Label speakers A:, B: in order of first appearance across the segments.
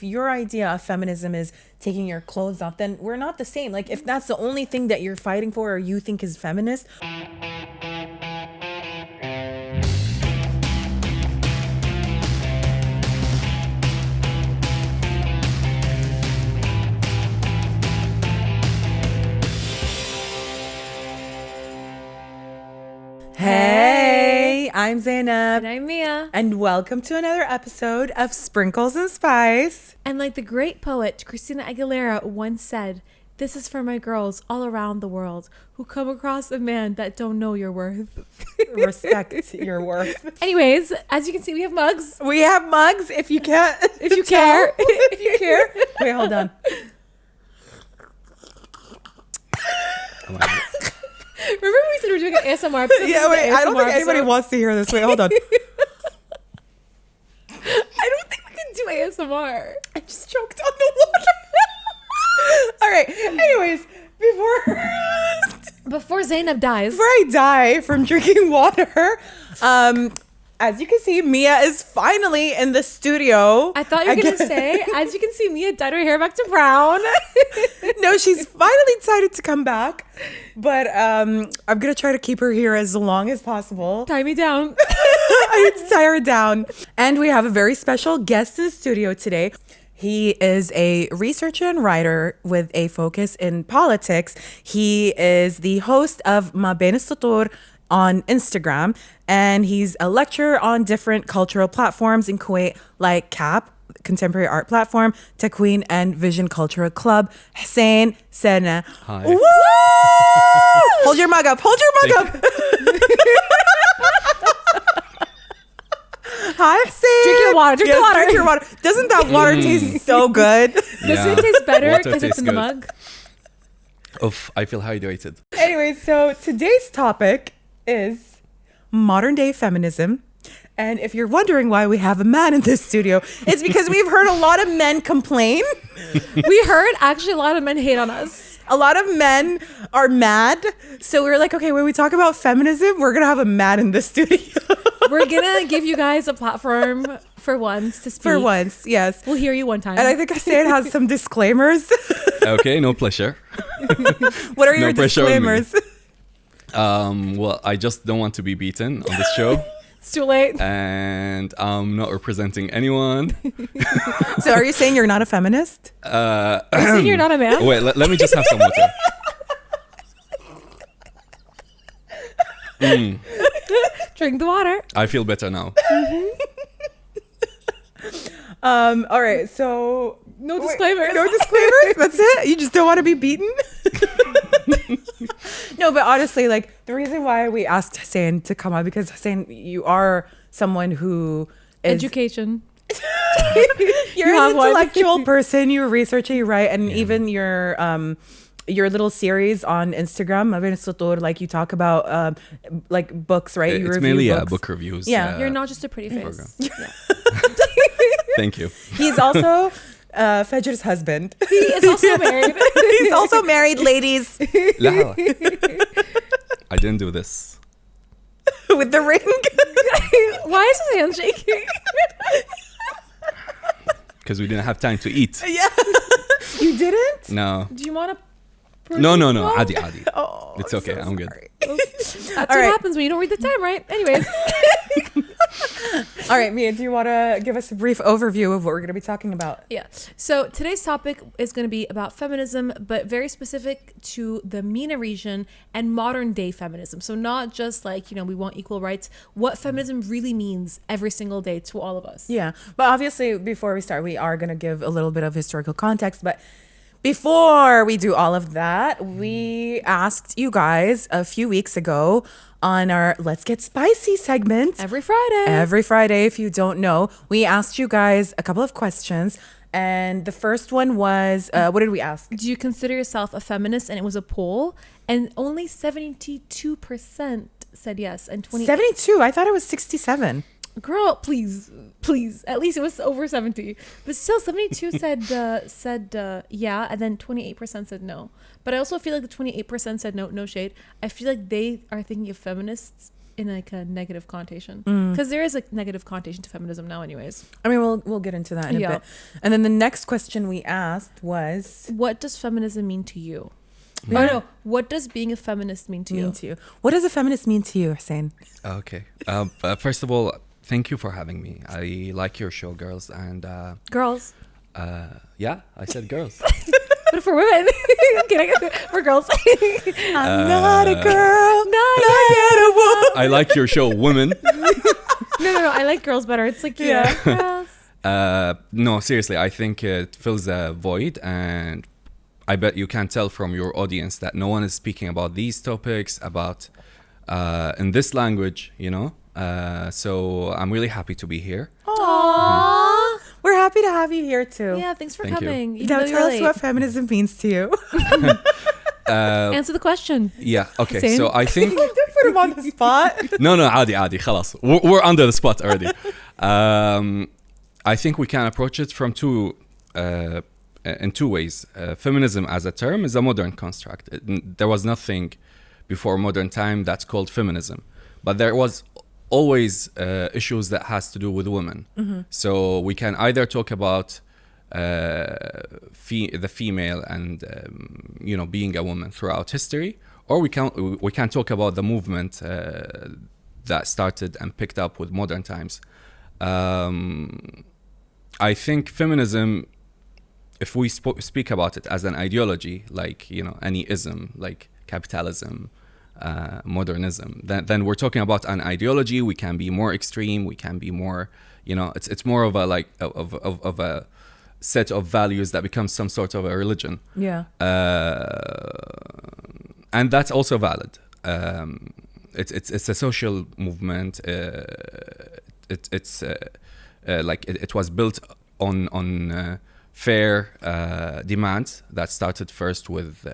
A: if your idea of feminism is taking your clothes off, then we're not the same. Like, if that's the only thing that you're fighting for or you think is feminist. Hey, I'm Zainab.
B: And I'm Mia.
A: And welcome to another episode of Sprinkles and Spice.
B: And like the great poet Christina Aguilera once said, this is for my girls all around the world who come across a man that don't know your worth.
A: Respect your worth.
B: Anyways, as you can see, we have mugs.
A: We have mugs if you can't.
B: If you care.
A: If you care. Wait, hold on.
B: Remember when we said we were doing an ASMR episode?
A: Yeah, wait, I don't think anybody wants to hear this. Wait, hold on.
B: I don't think we can do ASMR.
A: I just choked on the water. All right. Anyways,
B: Before Zainab dies.
A: Before I die from drinking water, as you can see, Mia is finally in the studio.
B: I thought you were going to say, as you can see, Mia dyed her hair back to brown.
A: No, she's finally decided to come back. But I'm going to try to keep her here as long as possible.
B: Tie me down.
A: I need to tie her down. And we have a very special guest in the studio today. He is a researcher and writer with a focus in politics. He is the host of Ma Bene Sutur on Instagram, and he's a lecturer on different cultural platforms in Kuwait like CAP, Contemporary Art Platform, Takween, and Vision Cultural Club. Hussein Sana.
C: Hi.
A: Woo! Hold your mug up. Hold your mug up. Hi, Hussein.
B: Drink your water. Drink the water.
A: Drink your water. Doesn't that water taste so good?
B: Does it taste better because it's in the
C: good.
B: mug?
C: Oof, I feel hydrated.
A: Anyway, so today's topic is modern day feminism. And if you're wondering why we have a man in this studio, it's because we've heard a lot of men complain.
B: We heard actually a lot of men hate on us.
A: A lot of men are mad. So we were like, okay, when we talk about feminism, we're going to have a man in the studio.
B: We're going to give you guys a platform for once to speak.
A: For once, yes.
B: We'll hear you one time.
A: And I think Hussein has some disclaimers.
C: Okay, no pressure.
A: What are your
C: No pressure on me.
A: disclaimers?
C: Well, I just don't want to be beaten on this show.
B: It's too late.
C: And I'm not representing anyone.
A: So are you saying you're not a feminist?
B: Are you saying you're not a man?
C: Wait, let me just have some water.
B: Drink the water.
C: I feel better now.
A: All right, so
B: No disclaimers.
A: no disclaimers. That's it. You just don't want to be beaten. No, but honestly, like the reason why we asked Hussein to come on, because Hussein, you are someone who is
B: Education.
A: you're
B: You
A: an
B: have one.
A: intellectual person. You research, you write, and even your little series on Instagram, Ma Bene Sutur, like you talk about like books, right? You
C: It's
A: review
C: mainly
A: books.
C: book reviews.
A: Yeah.
B: You're not just a pretty face.
C: program.
B: Yeah.
C: Thank you.
A: He's also Fajr's husband.
B: He is also married.
A: He's also married, ladies,
C: La. I didn't do this.
A: with the ring.
B: Why is his hand shaking?
C: Because we didn't have time to eat.
A: Yeah. You didn't?
C: No.
B: Do you want to?
C: No. Adi.
A: Oh,
C: It's okay.
A: so
C: I'm good.
A: sorry.
B: That's
A: All
B: what
A: right.
B: happens when you don't read the time, right? Anyways.
A: All right, Mia, do you want to give us a brief overview of what we're going to be talking about?
B: Yeah. So today's topic is going to be about feminism, but very specific to the MENA region and modern day feminism. So not just like, we want equal rights, what feminism really means every single day to all of us.
A: Yeah, but obviously, before we start, we are going to give a little bit of historical context. But before we do all of that, we asked you guys a few weeks ago on our Let's Get Spicy segment.
B: Every Friday.
A: Every Friday, if you don't know, we asked you guys a couple of questions. And the first one was, what did we ask?
B: Do you consider yourself a feminist? And it was a poll. And only 72% said yes. And
A: 72. I thought it was 67.
B: Girl, please. At least it was over 70. But still, 72 said yeah, and then 28% said no. But I also feel like the 28% said no shade. I feel like they are thinking of feminists in like a negative connotation, because there is a negative connotation to feminism now anyways.
A: I mean, we'll get into that in a bit. And then the next question we asked was,
B: what does feminism mean to you?
A: Yeah.
B: Oh no, what does being a feminist mean to you?
A: What does a feminist mean to you, Hussein?
C: Okay. First of all, thank you for having me. I like your show, girls. And
B: Girls.
C: yeah, I said girls.
B: But for women. For girls.
A: I'm not a girl, not yet a woman.
C: I like your show, women.
B: No. I like girls better. It's like, girls.
C: No, seriously, I think it fills a void, and I bet you can tell from your audience that no one is speaking about these topics about in this language, you know. So I'm really happy to be here.
B: Aww.
A: We're happy to have you here too.
B: Yeah, thanks for
C: Thank
B: coming.
C: you.
A: Now tell us what feminism means to you.
B: Answer the question.
C: Yeah, okay.
B: Hussein?
C: So I think
A: Don't put him on the spot.
C: no, عادي خلاص. We're under the spot already. I think we can approach it from in two ways. Feminism as a term is a modern construct. There was nothing before modern time that's called feminism, but there was always issues that has to do with women. So we can either talk about the female and you know, being a woman throughout history, or we can talk about the movement that started and picked up with modern times. I think feminism, if we speak about it as an ideology, like, you know, any ism, like capitalism, modernism, then we're talking about an ideology. We can be more extreme. We can be more, you know, it's more of a like of a set of values that becomes some sort of a religion.
A: Yeah.
C: And that's also valid. It's a social movement. It was built on fair demands that started first with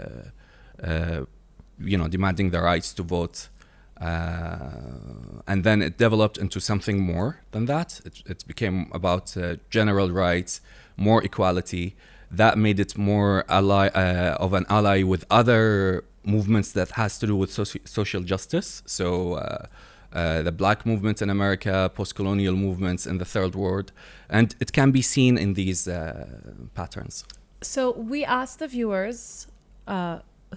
C: you know, demanding the rights to vote, and then it developed into something more than that. It became about general rights, more equality. That made it more of an ally with other movements that has to do with social justice. So the Black movement in America, post-colonial movements in the Third World, and it can be seen in these patterns.
B: So we asked the viewers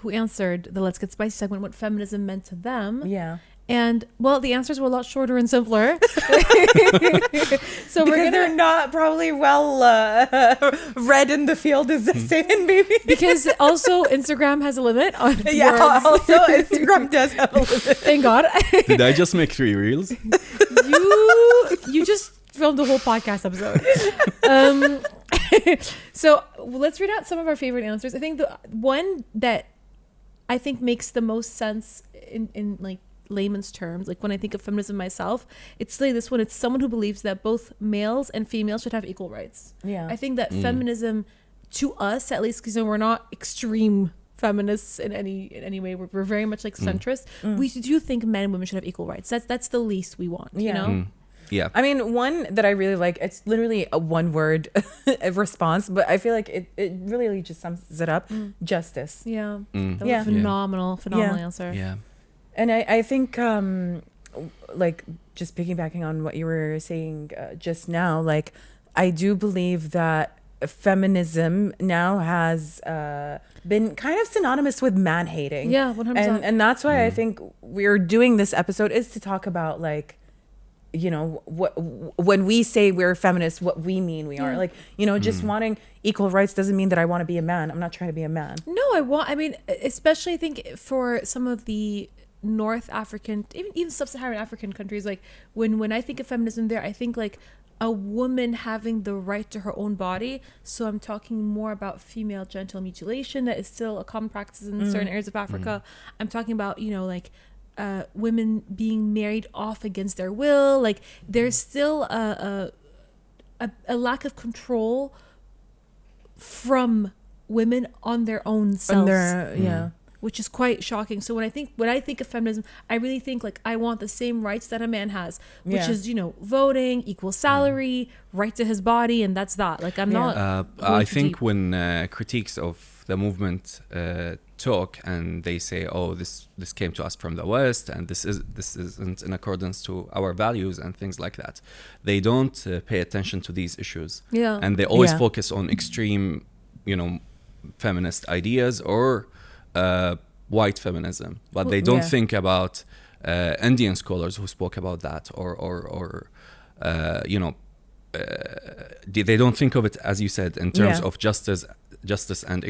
B: who answered the Let's Get Spicy segment what feminism meant to them.
A: Yeah.
B: And, well, the answers were a lot shorter and simpler. So
A: they're not probably well read in the field as saying, maybe.
B: Because also Instagram has a limit on words.
A: Also Instagram does have a limit.
B: Thank God.
C: Did I just make 3 reels?
B: You just filmed a whole podcast episode. So let's read out some of our favorite answers. I think the one that I think makes the most sense in like layman's terms, like when I think of feminism myself, it's like this one. It's someone who believes that both males and females should have equal rights.
A: Yeah.
B: I think that feminism, to us at least, because we're not extreme feminists in any way, we're very much like centrist. We do think men and women should have equal rights. That's the least we want. You know.
C: Yeah.
A: I mean, one that I really like, it's literally a one-word response, but I feel like it really just sums it up. Justice.
B: Yeah. That was
A: Yeah.
B: a phenomenal
A: Yeah.
B: answer.
C: Yeah.
A: And I think, like, just piggybacking on what you were saying just now, like, I do believe that feminism now has been kind of synonymous with man-hating.
B: Yeah, 100%.
A: And that's why I think we're doing this episode, is to talk about, like, you know, what when we say we're feminists, what we mean we are. Like, you know, just wanting equal rights doesn't mean that I want to be a man. I'm not trying to be a man.
B: No, I mean, especially I think for some of the North African, even sub-Saharan African countries, like when I think of feminism there, I think like a woman having the right to her own body. So I'm talking more about female genital mutilation that is still a common practice in certain areas of Africa. I'm talking about, you know, like women being married off against their will. Like there's still a lack of control from women on their own selves. Which is quite shocking. So when I think of feminism, I really think like I want the same rights that a man has, which is, you know, voting, equal salary, right to his body, and that's that. Like I'm not.
C: I think when critiques of the movement talk, and they say, "Oh, this came to us from the West, and this isn't in accordance to our values," and things like that. They don't pay attention to these issues, and they always focus on extreme, feminist ideas or white feminism, but they don't think about Indian scholars who spoke about that, or they don't think of it, as you said, in terms of justice and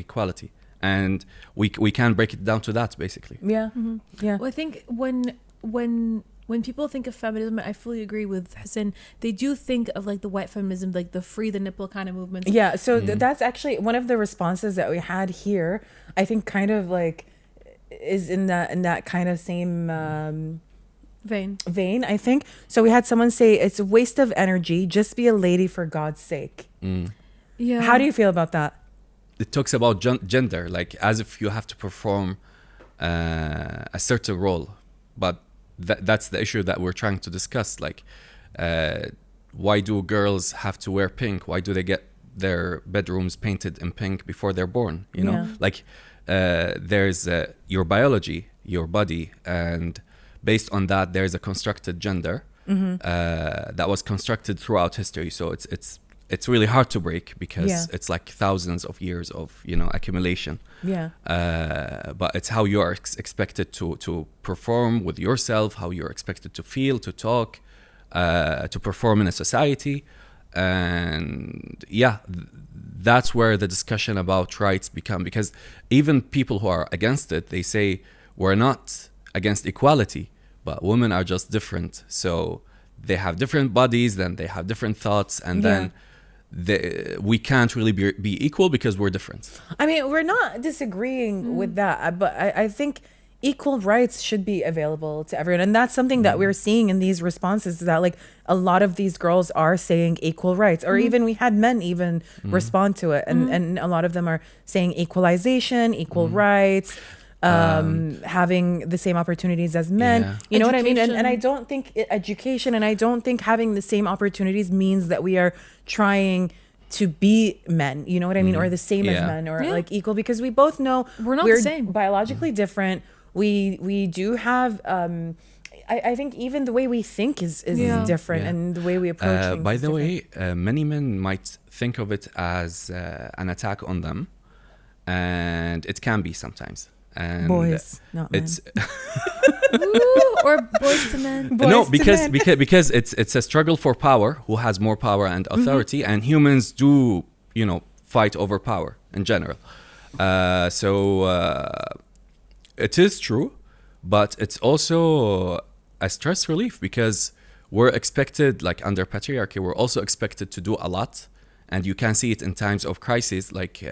C: equality, and we can break it down to that, basically.
B: Well, I think when people think of feminism, I fully agree with Hussein. They do think of like the white feminism, like the free the nipple kind of movement.
A: Yeah, so that's actually one of the responses that we had here. I think kind of like is in that kind of same vein, I think. So we had someone say it's a waste of energy. Just be a lady for God's sake.
B: Yeah.
A: How do you feel about that?
C: It talks about gender, like as if you have to perform a certain role, but that's the issue that we're trying to discuss. Like, why do girls have to wear pink? Why do they get their bedrooms painted in pink before they're born? You know, like there's your biology, your body, and based on that, there's a constructed gender that was constructed throughout history. So it's really hard to break because it's like thousands of years of accumulation. But it's how you are expected to perform with yourself, how you're expected to feel, to talk, to perform in a society. And that's where the discussion about rights become, because even people who are against it, they say we're not against equality, but women are just different. So they have different bodies, then they have different thoughts, and then we can't really be equal because we're different.
A: I mean, we're not disagreeing with that, but I think equal rights should be available to everyone. And that's something that we're seeing in these responses, is that like a lot of these girls are saying equal rights, or even we had men even respond to it. And a lot of them are saying equalization, equal rights, having the same opportunities as men. You know what I mean? And I don't think education, and I don't think having the same opportunities means that we are trying to be men, you know what I mean? Or the same as men, or like equal, because we both know
B: we're not the same.
A: Biologically different. We do have I think even the way we think is different, and the way we approach things.
C: By the way, many men might think of it as an attack on them, and it can be sometimes. And
A: boys, not men.
B: Or boys to men.
C: Because it's a struggle for power. Who has more power and authority? And humans do fight over power in general. So it is true, but it's also a stress relief, because we're expected, like under patriarchy, we're also expected to do a lot, and you can see it in times of crisis, like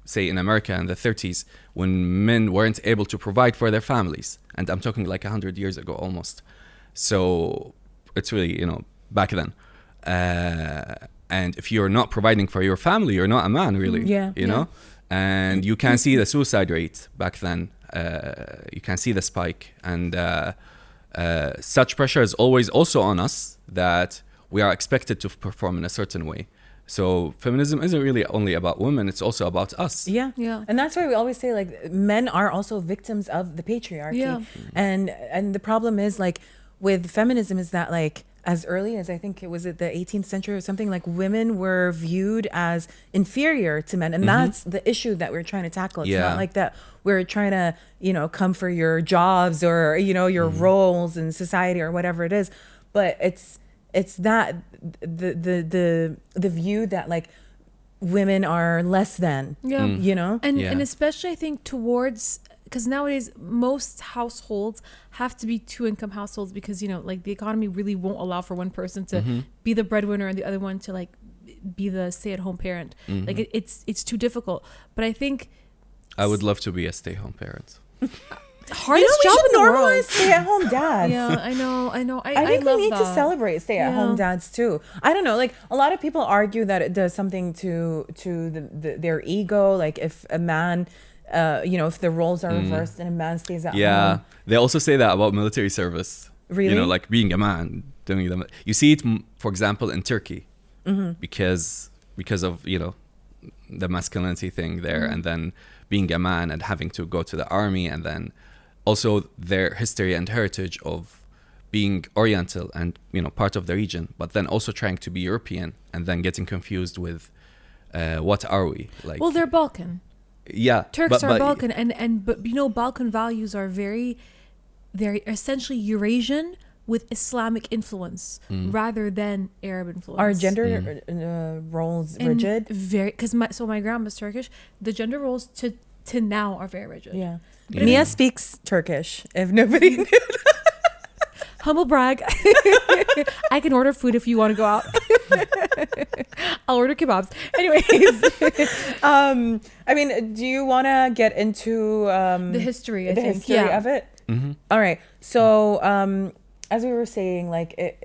C: say in America in the 30s, when men weren't able to provide for their families, and I'm talking like 100 years ago almost. So it's really back then, and if you're not providing for your family, you're not a man, really. You know, and you can see the suicide rate back then. You can see the spike, and such pressure is always also on us, that we are expected to perform in a certain way. So feminism isn't really only about women, it's also about us.
A: And that's why we always say like men are also victims of the patriarchy. And the problem is like with feminism is that like as early as I think it was at the 18th century or something, like women were viewed as inferior to men, and that's the issue that we're trying to tackle. It's not like that we're trying to come for your jobs or your roles in society or whatever it is, but it's that the view that like women are less than,
B: and especially I think towards, because nowadays most households have to be two-income households, because like the economy really won't allow for one person to be the breadwinner and the other one to like be the stay-at-home parent. Like it's too difficult. But I think
C: I would love to be a stay-home parent.
B: Hardest job in the world.
A: Normalize stay-at-home dads.
B: I know.
A: I think we need
B: that.
A: to celebrate stay-at-home dads too. I don't know, like a lot of people argue that it does something to their ego, like if a man if the roles are reversed and a man stays at home.
C: They also say that about military service.
A: Really?
C: Like being a man doing them. You see it, for example, in Turkey, because of the masculinity thing there, and then being a man and having to go to the army, and then also their history and heritage of being Oriental and part of the region, but then also trying to be European, and then getting confused with what are we like?
B: Well, they're Balkan.
C: Yeah,
B: Turks are Balkan, but Balkan values are they're essentially Eurasian with Islamic influence rather than Arab influence.
A: Are gender roles rigid?
B: Very, because my grandma's Turkish. The gender roles to now are very rigid.
A: Yeah. Mia speaks Turkish. If nobody knew.
B: Humble brag. I can order food if you want to go out. I'll order kebabs. Anyways.
A: I mean, do you want to get into
B: the history? I
A: the
B: think.
A: history of it?
C: Mm-hmm.
A: All right. So, as we were saying, like,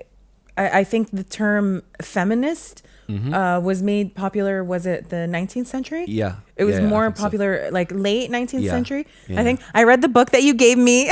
A: I think the term feminist was made popular. Was it the 19th century?
C: Yeah.
A: It was more popular, like late 19th century. I think I read the book that you gave me.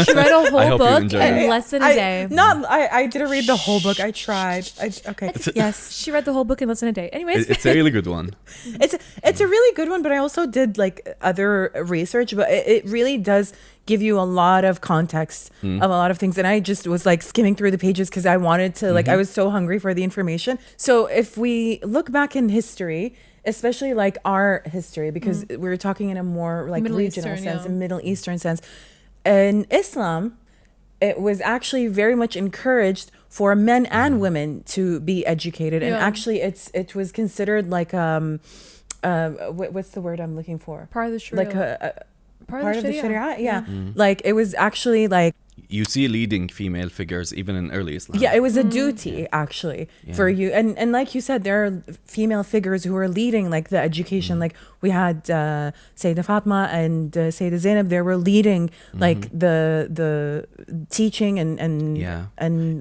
B: She read a whole book in less than a day.
A: I didn't read the whole book. I tried. Okay. Yes.
B: She read the whole book in less than a day. Anyways.
C: It's a really good one.
A: It's a really good one, but I also did like other research, but it really does give you a lot of context of a lot of things. And I just was like skimming through the pages because I wanted to, like, I was so hungry for the information. So if we look back in history, especially like our history, because we're talking in a more like
B: Middle
A: regional
B: Eastern,
A: sense,
B: yeah.
A: a Middle Eastern sense. In Islam, it was actually very much encouraged for men and women to be educated. And actually it was considered like, what's the word I'm looking for?
B: Part of the Sharia.
A: Like part of the Sharia. Yeah. Like it was actually like,
C: You see leading female figures even in early Islam.
A: yeah, it was a duty actually for you. And like you said, there are female figures who are leading like the education. Like we had Sayyidah Fatma and Sayyidah Zainab. They were leading like the teaching and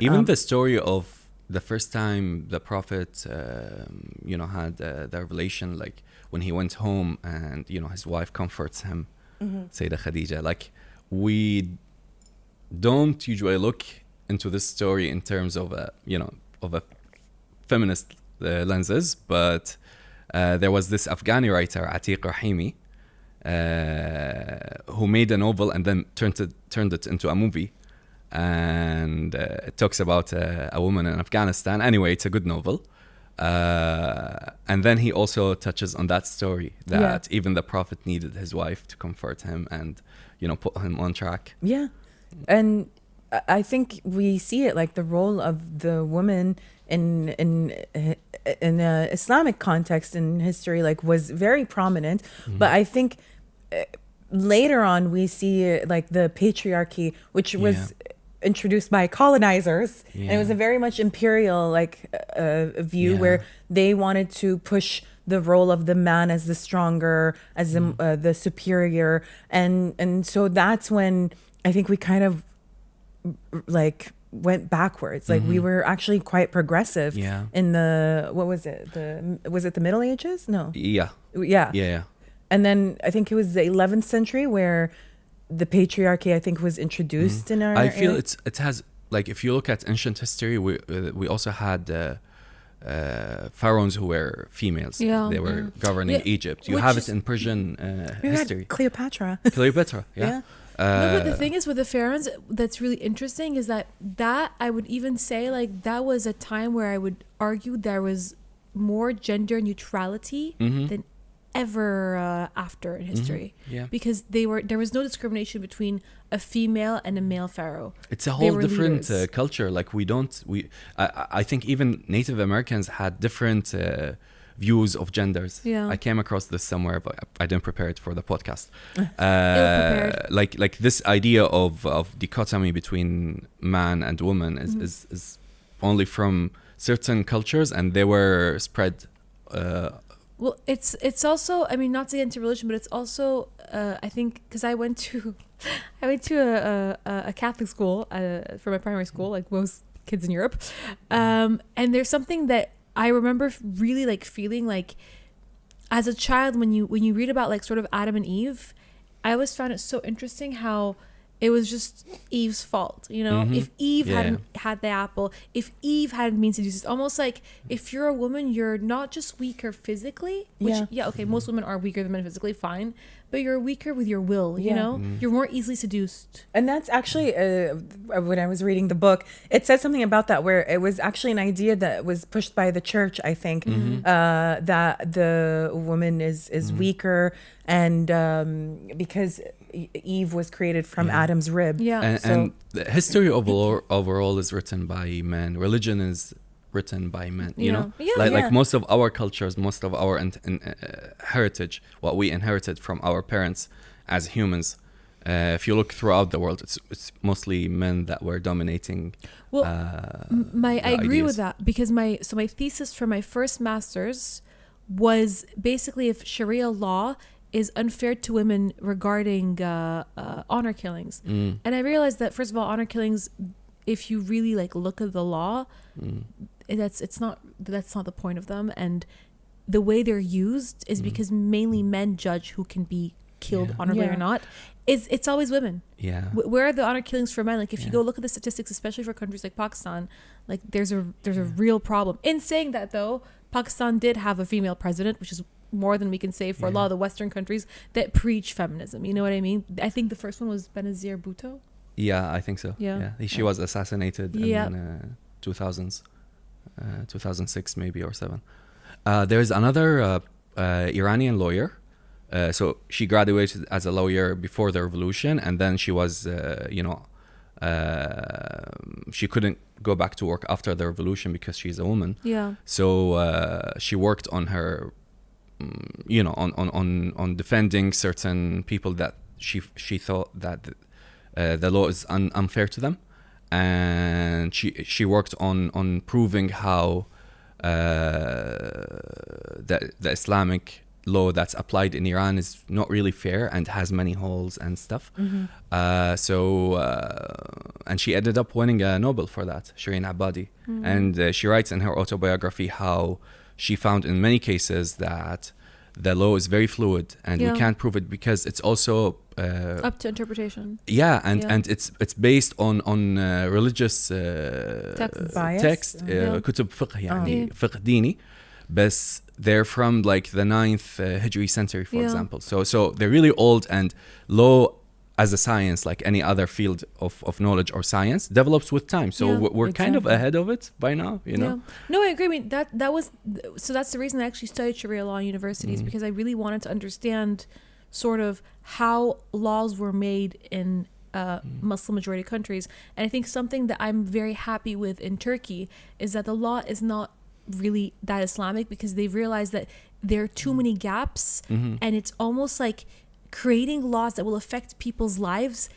C: even the story of the first time the Prophet had the revelation, like when he went home and his wife comforts him, Sayyidah Khadija. Like we don't usually look into this story in terms of a feminist lenses, but there was this Afghani writer Atiq Rahimi who made a novel and then turned it into a movie, and it talks about a woman in Afghanistan. Anyway, it's a good novel, and then he also touches on that story that even the Prophet needed his wife to comfort him and put him on track.
A: Yeah. And I think we see it like the role of the woman in a Islamic context in history like was very prominent. But I think later on we see like the patriarchy, which was introduced by colonizers, and it was a very much imperial like view where they wanted to push the role of the man as the stronger, as the superior, and so that's when I think we kind of like went backwards. Like we were actually quite progressive in the, what was it? Was it the Middle Ages? No. Yeah. And then I think it was the 11th century where the patriarchy I think was introduced in our
C: I feel
A: area.
C: it has, like, if you look at ancient history, we also had pharaohs who were females. They were governing Egypt. You have it in Persian history.
A: Cleopatra.
C: Yeah.
B: No, but the thing is with the pharaohs that's really interesting is that I would even say like that was a time where I would argue there was more gender neutrality than ever after in history. Because there was no discrimination between a female and a male pharaoh.
C: It's a whole different culture. Like I think even Native Americans had different views of genders. I came across this somewhere, but I didn't prepare it for the podcast. Like this idea of dichotomy between man and woman is only from certain cultures, and they were spread.
B: Well, it's also, I mean, not to get into religion, but it's also I think because I went to a Catholic school for my primary school, like most kids in Europe, and there's something that I remember really like feeling like as a child when you read about like sort of Adam and Eve, I always found it so interesting how it was just Eve's fault, you know. If Eve hadn't had the apple, if Eve hadn't been seduced, it's almost like if you're a woman, you're not just weaker physically, which okay, most women are weaker than men physically, fine, but you're weaker with your will, you know. You're more easily seduced.
A: And that's actually when I was reading the book, it said something about that, where it was actually an idea that was pushed by the church, I think, that the woman is weaker, and because Eve was created from Adam's rib.
C: And the history overall is written by men. Religion is written by men, you know? Like most of our cultures, most of our heritage, what we inherited from our parents as humans, if you look throughout the world, it's mostly men that were dominating.
B: Well, I agree with that, because my thesis for my first master's was basically if Sharia law is unfair to women regarding honor killings. And I realized that, first of all, honor killings, if you really like look at the law, that's not the point of them. And the way they're used is because mainly men judge who can be killed honorably or not. It's always women. Where are the honor killings for men? Like if you go look at the statistics, especially for countries like Pakistan, like there's a real problem. In saying that, though, Pakistan did have a female president, which is more than we can say for a lot of the Western countries that preach feminism. You know what I mean? I think the first one was Benazir Bhutto.
C: Yeah, I think so. She was assassinated in 2000s, 2006 maybe or 7. There's another Iranian lawyer. So she graduated as a lawyer before the revolution, and then she was, she couldn't go back to work after the revolution because she's a woman. So she worked on her, on defending certain people that she thought that the law is unfair to them, and she worked on proving how the Islamic law that's applied in Iran is not really fair and has many holes and stuff. And she ended up winning a Nobel for that, Shireen Abadi. And she writes in her autobiography how she found in many cases that the law is very fluid and we can't prove it because it's also
B: up to interpretation.
C: And it's based on religious text, كتب فقه يعني فقه ديني, بس they're from like the 9th Hijri century, for example. So they're really old, and law as a science, like any other field of knowledge or science, develops with time. So we're kind of ahead of it by now, you know?
B: No, I agree. I mean, that's the reason I actually studied Sharia law in universities, because I really wanted to understand sort of how laws were made in Muslim majority countries. And I think something that I'm very happy with in Turkey is that the law is not really that Islamic, because they've realized that there are too many gaps, and it's almost like creating laws that will affect people's lives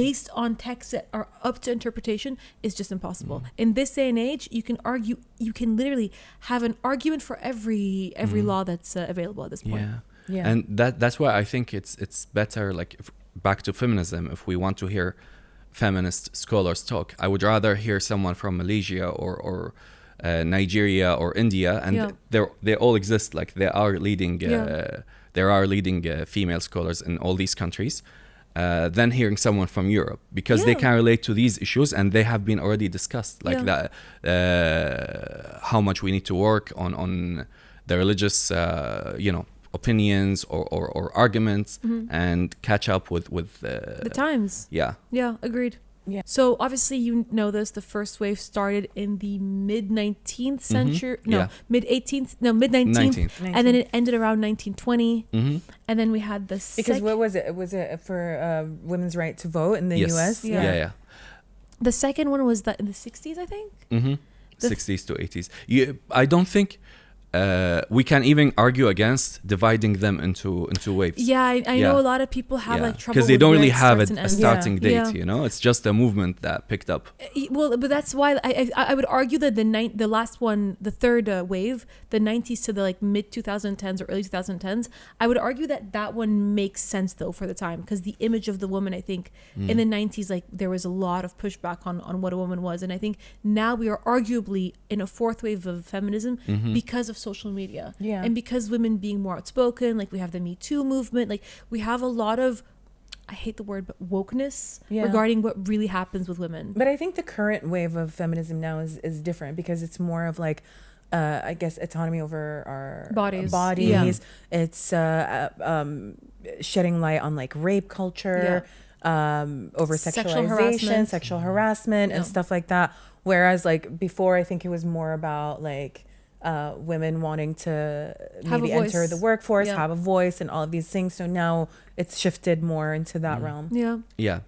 B: based on texts that are up to interpretation is just impossible. In this day and age, you can literally have an argument for every law that's available at this point.
C: And that's why I think it's better, like back to feminism, if we want to hear feminist scholars talk, I would rather hear someone from Malaysia or Nigeria or India, and they all exist. Like there are leading female scholars in all these countries, than hearing someone from Europe, because they can relate to these issues and they have been already discussed, like that how much we need to work on the religious opinions or arguments, and catch up with
B: the times. Agreed. So obviously you know this, the first wave started in the mid-19th century, mid-18th, and then it ended around 1920, and then we had the
A: because what was it? Was it for women's right to vote in the US?
B: The second one was in the 60s, I think.
C: 60s to 80s. I don't think we can even argue against dividing them into waves.
B: I know a lot of people have like trouble
C: because they don't really have a starting date.
B: Yeah.
C: You know, it's just a movement that picked up.
B: Well, but that's why I would argue that the last one, the third wave, the 90s to the like mid 2010s or early 2010s, I would argue that one makes sense though for the time, because the image of the woman, I think in the 90s, like there was a lot of pushback on what a woman was, and I think now we are arguably in a fourth wave of feminism because of social media, and because women being more outspoken. Like we have the Me Too movement, like we have a lot of I hate the word, but wokeness
A: Yeah.
B: regarding what really happens with women.
A: But I think the current wave of feminism now is different because it's more of like, I guess, autonomy over our
B: Bodies.
A: bodies.
B: Yeah.
A: It's shedding light on like rape culture, over
B: Sexual
A: sexualization, sexual harassment, and
B: Yeah.
A: stuff like that. Whereas like before, I think it was more about like women wanting to
B: Have
A: maybe
B: a voice.
A: enter the workforce,
B: Yeah.
A: have a voice, and all of these things. So now it's shifted more into that realm.
B: Yeah.
C: Yeah.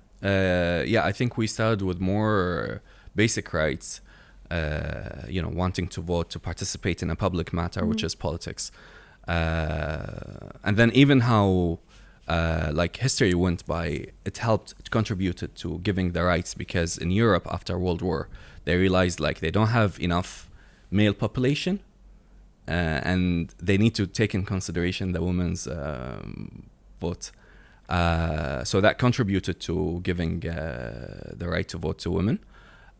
C: I think we started with more basic rights, wanting to vote, to participate in a public matter, which is politics. And then even how history went by, it contributed to giving the rights, because in Europe after World War, they realized like they don't have enough male population, and they need to take in consideration the women's vote. So that contributed to giving the right to vote to women.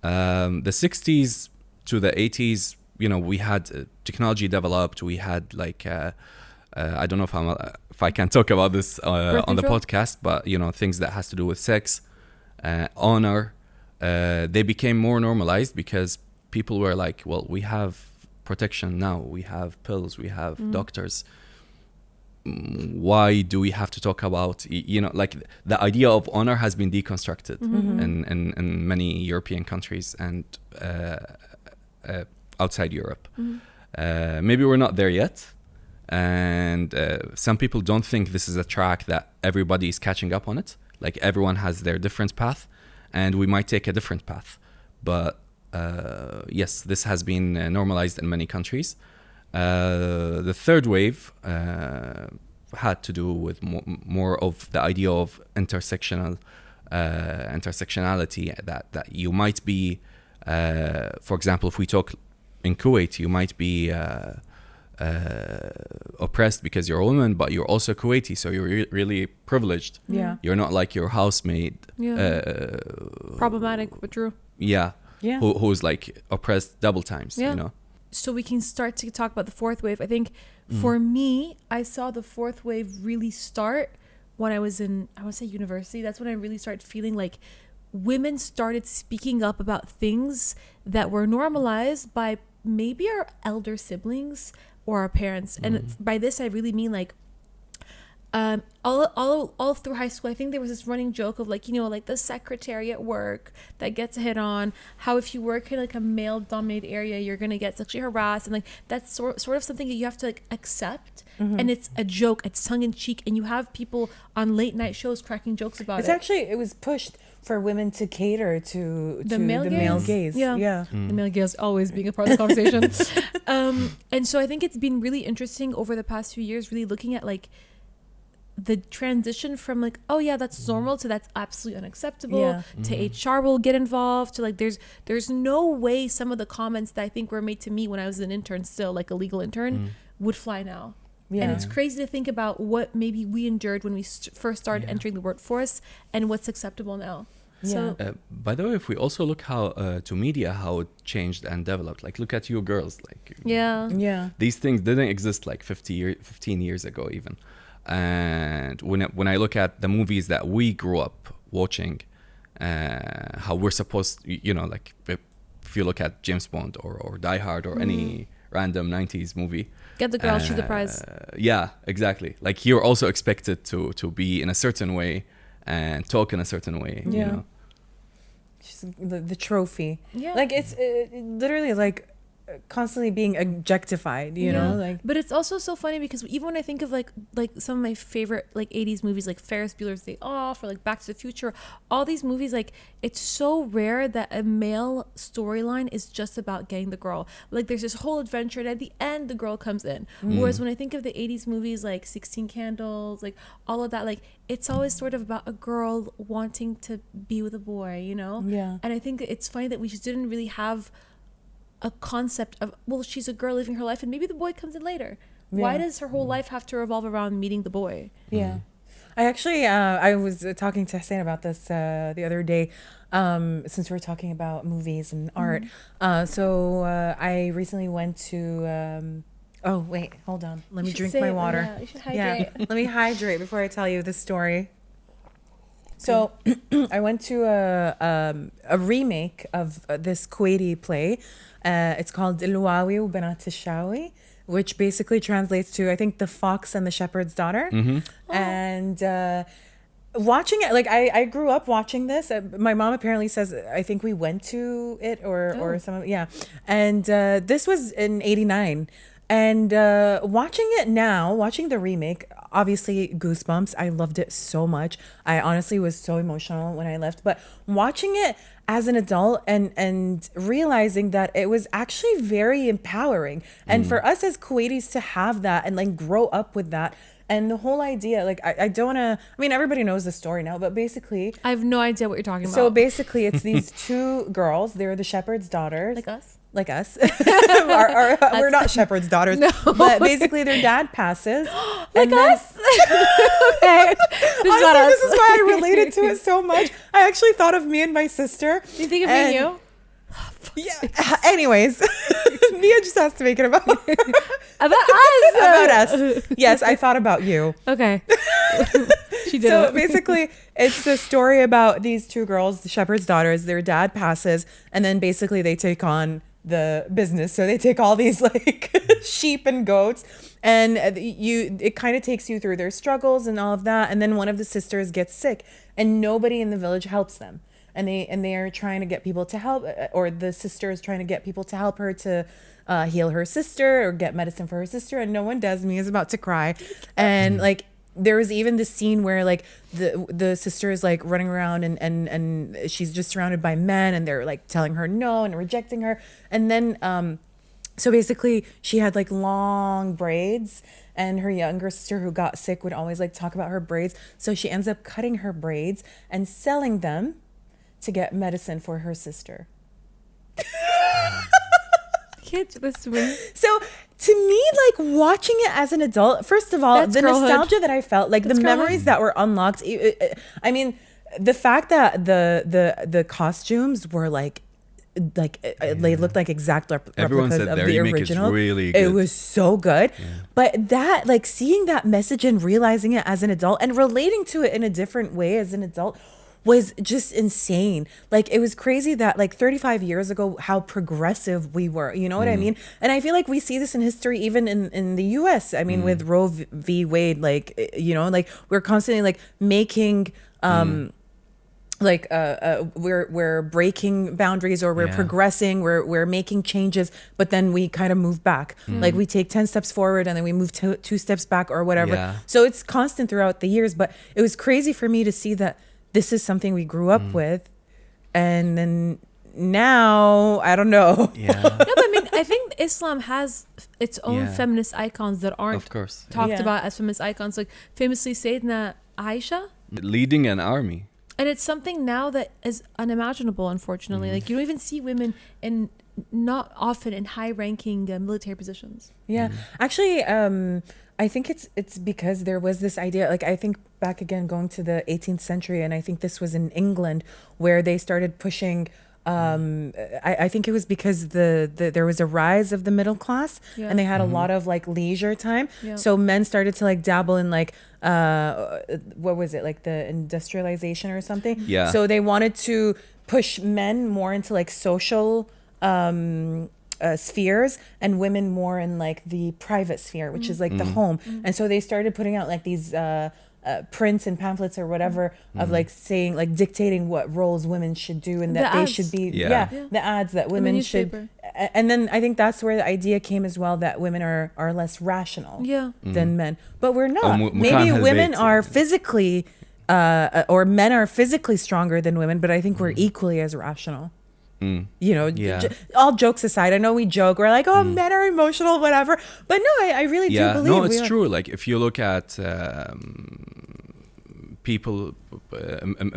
C: The 60s to the 80s, we had technology developed. We had I don't know if I can talk about this on the
B: control?
C: podcast, but things that has to do with sex, honor, they became more normalized because people were like, well, we have protection now, we have pills, we have doctors. Why do we have to talk about, the idea of honor has been deconstructed in many European countries and outside Europe. Maybe we're not there yet. And some people don't think this is a track that everybody is catching up on it. Like everyone has their different path, and we might take a different path. But yes, this has been normalized in many countries. The third wave had to do with more of the idea of intersectionality, that you might be, for example, if we talk in Kuwait, you might be oppressed because you're a woman, but you're also Kuwaiti, so you're really privileged.
A: Yeah.
C: You're not like your housemaid.
B: Problematic, but true.
A: Yeah.
C: Who's like oppressed double times.
B: Yeah. So we can start to talk about the fourth wave. I think for me, I saw the fourth wave really start when I was in, I would say university. That's when I really started feeling like women started speaking up about things that were normalized by maybe our elder siblings or our parents. And by this, I really mean like all through high school, I think there was this running joke of like the secretary at work that gets hit on, how if you work in like a male dominated area, you're gonna get sexually harassed, and like that's sort of something that you have to like accept. And it's a joke, it's tongue-in-cheek, and you have people on late night shows cracking jokes about
A: It was pushed for women to cater to
B: the male gaze.
A: Yeah.
B: The male gaze always being a part of the conversation. And so I think it's been really interesting over the past few years, really looking at like the transition from like, oh yeah, that's normal, to that's absolutely unacceptable, to HR will get involved, to like there's no way some of the comments that I think were made to me when I was an intern, still like a legal intern, would fly now. And it's crazy to think about what maybe we endured when we first started entering the workforce and what's acceptable now. So
C: by the way, if we also look how to media, how it changed and developed, like look at you girls, like these things didn't exist like 15 years ago even. And when I look at the movies that we grew up watching, how we're supposed, like if you look at James Bond or Die Hard or any random 90s movie,
B: get the girl, she's the prize.
C: Yeah, exactly. Like you're also expected to be in a certain way and talk in a certain way.
A: She's the trophy.
B: Yeah.
A: Like it's literally like constantly being objectified, you know, like.
B: But it's also so funny because even when I think of like some of my favorite like 80s movies, like Ferris Bueller's Day Off or like Back to the Future, all these movies, like it's so rare that a male storyline is just about getting the girl. Like there's this whole adventure, and at the end the girl comes in. Whereas when I think of the 80s movies like 16 Candles, like all of that, like it's always sort of about a girl wanting to be with a boy,
A: Yeah.
B: And I think it's funny that we just didn't really have a concept of, well, she's a girl living her life and maybe the boy comes in later. Why does her whole life have to revolve around meeting the boy?
A: I actually I was talking to Hussein about this the other day, since we were talking about movies and art. So I recently went to oh wait, hold on, let me drink my water.
B: You should hydrate.
A: Let me hydrate before I tell you this story. So I went to a remake of this Kuwaiti play. It's called Ilwawi wa Banat al-Shawi, which basically translates to, I think, The Fox and the Shepherd's Daughter. And watching it, like I grew up watching this. My mom apparently says, I think we went to it or some, yeah. And this was in 89. And watching it now, watching the remake, obviously goosebumps. I loved it so much. I honestly was so emotional when I left. But watching it as an adult and realizing that it was actually very empowering. And for us as Kuwaitis to have that and like grow up with that. And the whole idea, like, I don't want to, I mean, everybody knows the story now, but basically.
B: I have no idea what you're talking about.
A: So basically, it's these two girls. They're the shepherd's daughters.
B: Like us?
A: Like us. We're not shepherd's daughters. No. But basically, their dad passes.
B: Like us? Okay.
A: Honestly, this is why I related to it so much. I actually thought of me and my sister.
B: Do you think of me and you?
A: Yeah. Anyways, Nia just has to make it about
B: about us.
A: About us. Yes, I thought about you.
B: Okay. She did.
A: So basically, it's a story about these two girls, the shepherd's daughters. Their dad passes, and then basically they take on the business. So they take all these like sheep and goats, and it kind of takes you through their struggles and all of that. And then one of the sisters gets sick, and nobody in the village helps them. And they are trying to get people to help, or the sister is trying to get people to help her to heal her sister or get medicine for her sister, and no one does. Mia is about to cry, and like there was even this scene where like the sister is like running around and she's just surrounded by men, and they're like telling her no and rejecting her, and then so basically she had like long braids, and her younger sister who got sick would always like talk about her braids, so she ends up cutting her braids and selling them to get medicine for her sister.
B: Can't do this to me.
A: So to me, like watching it as an adult, first of all,
B: That's
A: the
B: girlhood.
A: nostalgia that I felt, like
B: That's
A: the
B: girlhood.
A: memories that were unlocked. I mean, the fact that the costumes were like they looked like exact
C: Everyone
A: replicas
C: said
A: of
C: their
A: the
C: remake is
A: original.
C: really
A: It
C: good.
A: was so good.
C: Yeah.
A: But that, like seeing that message and realizing it as an adult and relating to it in a different way as an adult was just insane. Like it was crazy that like 35 years ago how progressive we were, you know what I mean? And I feel like we see this in history even in the US. I mean with Roe v. Wade, like you know, like we're constantly like making like we're breaking boundaries, or we're progressing, we're making changes, but then we kind of move back. Like we take 10 steps forward and then we move two steps back or whatever.
C: Yeah.
A: So it's constant throughout the years, but it was crazy for me to see that this is something we grew up with, and then now I don't know.
C: Yeah.
B: No, but I mean, I think Islam has its own
C: Yeah.
B: feminist icons that aren't
C: Of course.
B: talked
A: Yeah.
B: about as feminist icons. Like famously Sayyidina Aisha.
C: Leading an army.
B: And it's something now that is unimaginable, unfortunately. Like you don't even see women in, not often in high-ranking military positions.
A: Yeah. Actually, I think it's because there was this idea, like I think back again going to the 18th century, and I think this was in England where they started pushing I think it was because there was a rise of the middle class,
B: Yeah.
A: and they had a lot of like leisure time.
B: Yeah.
A: So men started to like dabble in like what was it, like the industrialization or something.
C: Yeah.
A: So they wanted to push men more into like social spheres, and women more in like the private sphere, which is like the home. And so they started putting out like these prints and pamphlets or whatever of like saying, like dictating what roles women should do, and that
B: The
A: they
B: ads.
A: should be
C: Yeah.
A: the ads that women should.
B: newspaper.
A: And then I think that's where the idea came as well, that women are less rational
B: Yeah.
A: than men, but we're not.
C: مكان
A: Maybe women
C: هالبيت.
A: are physically or men are physically stronger than women, but I think we're equally as rational. You know,
C: Yeah.
A: all jokes aside, I know we joke, we're like, oh, men are emotional, whatever. But no, I really do believe.
C: No, it's true. Like if you look at people,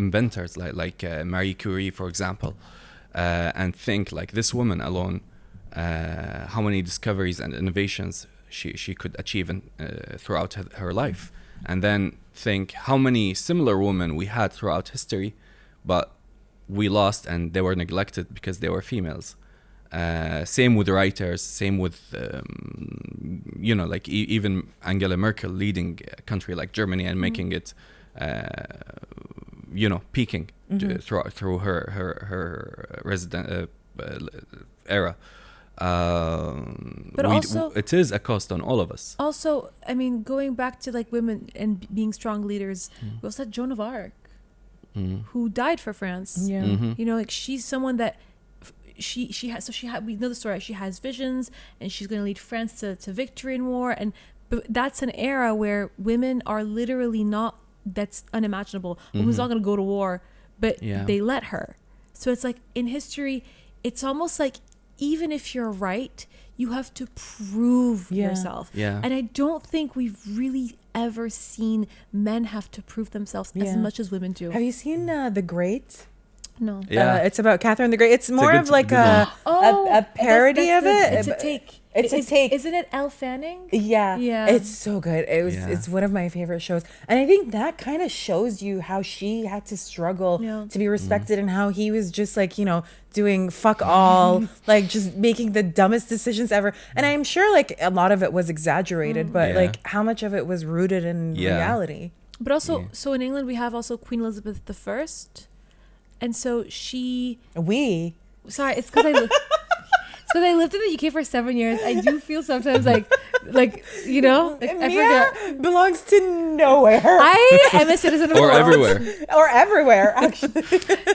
C: inventors like Marie Curie, for example, and think like this woman alone, how many discoveries and innovations she could achieve throughout her life, and then think how many similar women we had throughout history, but we lost and they were neglected because they were females. Same with writers, same with you know, like even Angela Merkel leading a country like Germany and making it peaking through her resident era.
B: But also,
C: it is a cost on all of us.
B: Also, I mean, going back to like women and being strong leaders, we also had Joan of Arc, who died for France.
A: Yeah.
B: You know, like she's someone that she had we know the story. She has visions, and she's going to lead France to victory in war. But that's an era where women are literally not. That's unimaginable. Women's not going to go to war, but they let her. So it's like in history, it's almost like even if you're right, you have to prove yourself.
C: Yeah.
B: And I don't think we've really ever seen men have to prove themselves as much as women do.
A: Have you seen The Great?
B: No.
C: Yeah.
A: It's about Catherine the Great. It's more of like a parody of it.
B: It's a take.
A: It's a take.
B: Isn't it Elle Fanning?
A: Yeah.
B: Yeah.
A: It's so good. It's one of my favorite shows. And I think that kind of shows you how she had to struggle to be respected and how he was just like, doing fuck all, like just making the dumbest decisions ever. And I'm sure like a lot of it was exaggerated, but like how much of it was rooted in reality.
B: But also, so in England, we have also Queen Elizabeth I. And so sorry, it's because I lived in the UK for 7 years. I do feel sometimes like I forget.
A: Belongs to nowhere.
B: I am a citizen of the world.
C: Or
A: everywhere, actually.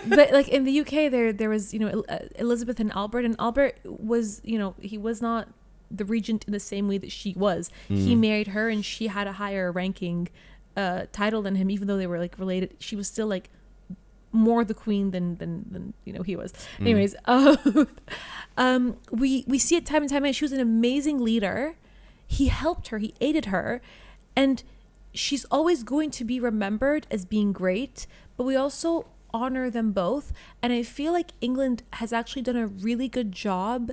B: But like in the UK, there was Elizabeth and Albert was he was not the regent in the same way that she was. He married her, and she had a higher ranking title than him, even though they were like related. She was still like more the queen than he was. Anyways, we see it time and time again. She was an amazing leader. He helped her, he aided her, and she's always going to be remembered as being great, but we also honor them both. And I feel like England has actually done a really good job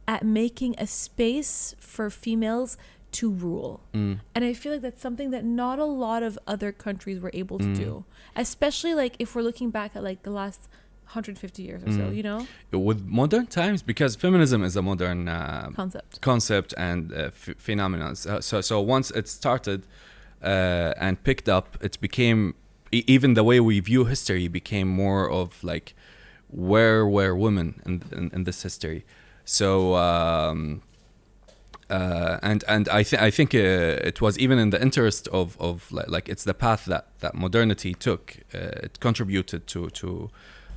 B: at making a space for females to rule. And I feel like that's something that not a lot of other countries were able to do, especially like if we're looking back at like the last 150 years or so,
C: with modern times, because feminism is a modern concept and phenomenon. So once it started and picked up, it became even the way we view history became more of like, where were women in this history? So and I think it was even in the interest of like it's the path that modernity took. It contributed to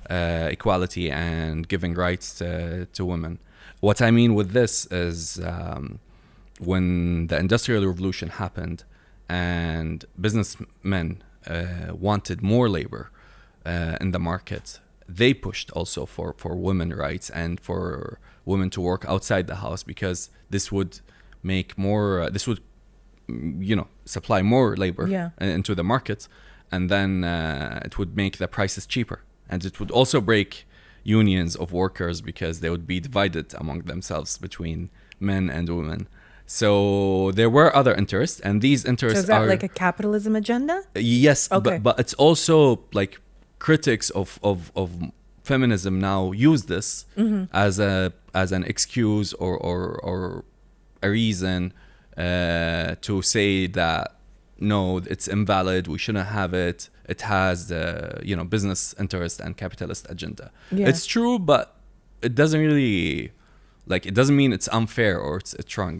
C: equality and giving rights to women. What I mean with this is when the Industrial Revolution happened and businessmen wanted more labor in the market, they pushed also for women rights and for women to work outside the house, because this would make more supply more labor into the market, and then it would make the prices cheaper, and it would also break unions of workers because they would be divided among themselves between men and women. So there were other interests, and these interests
A: so is that like a capitalism agenda?
C: Yes,
A: okay.
C: but it's also like critics of feminism now use this as an excuse or a reason to say that no, it's invalid, we shouldn't have it. It has the business interest and capitalist agenda. Yeah. It's true, but it doesn't really it doesn't mean it's unfair or it's wrong,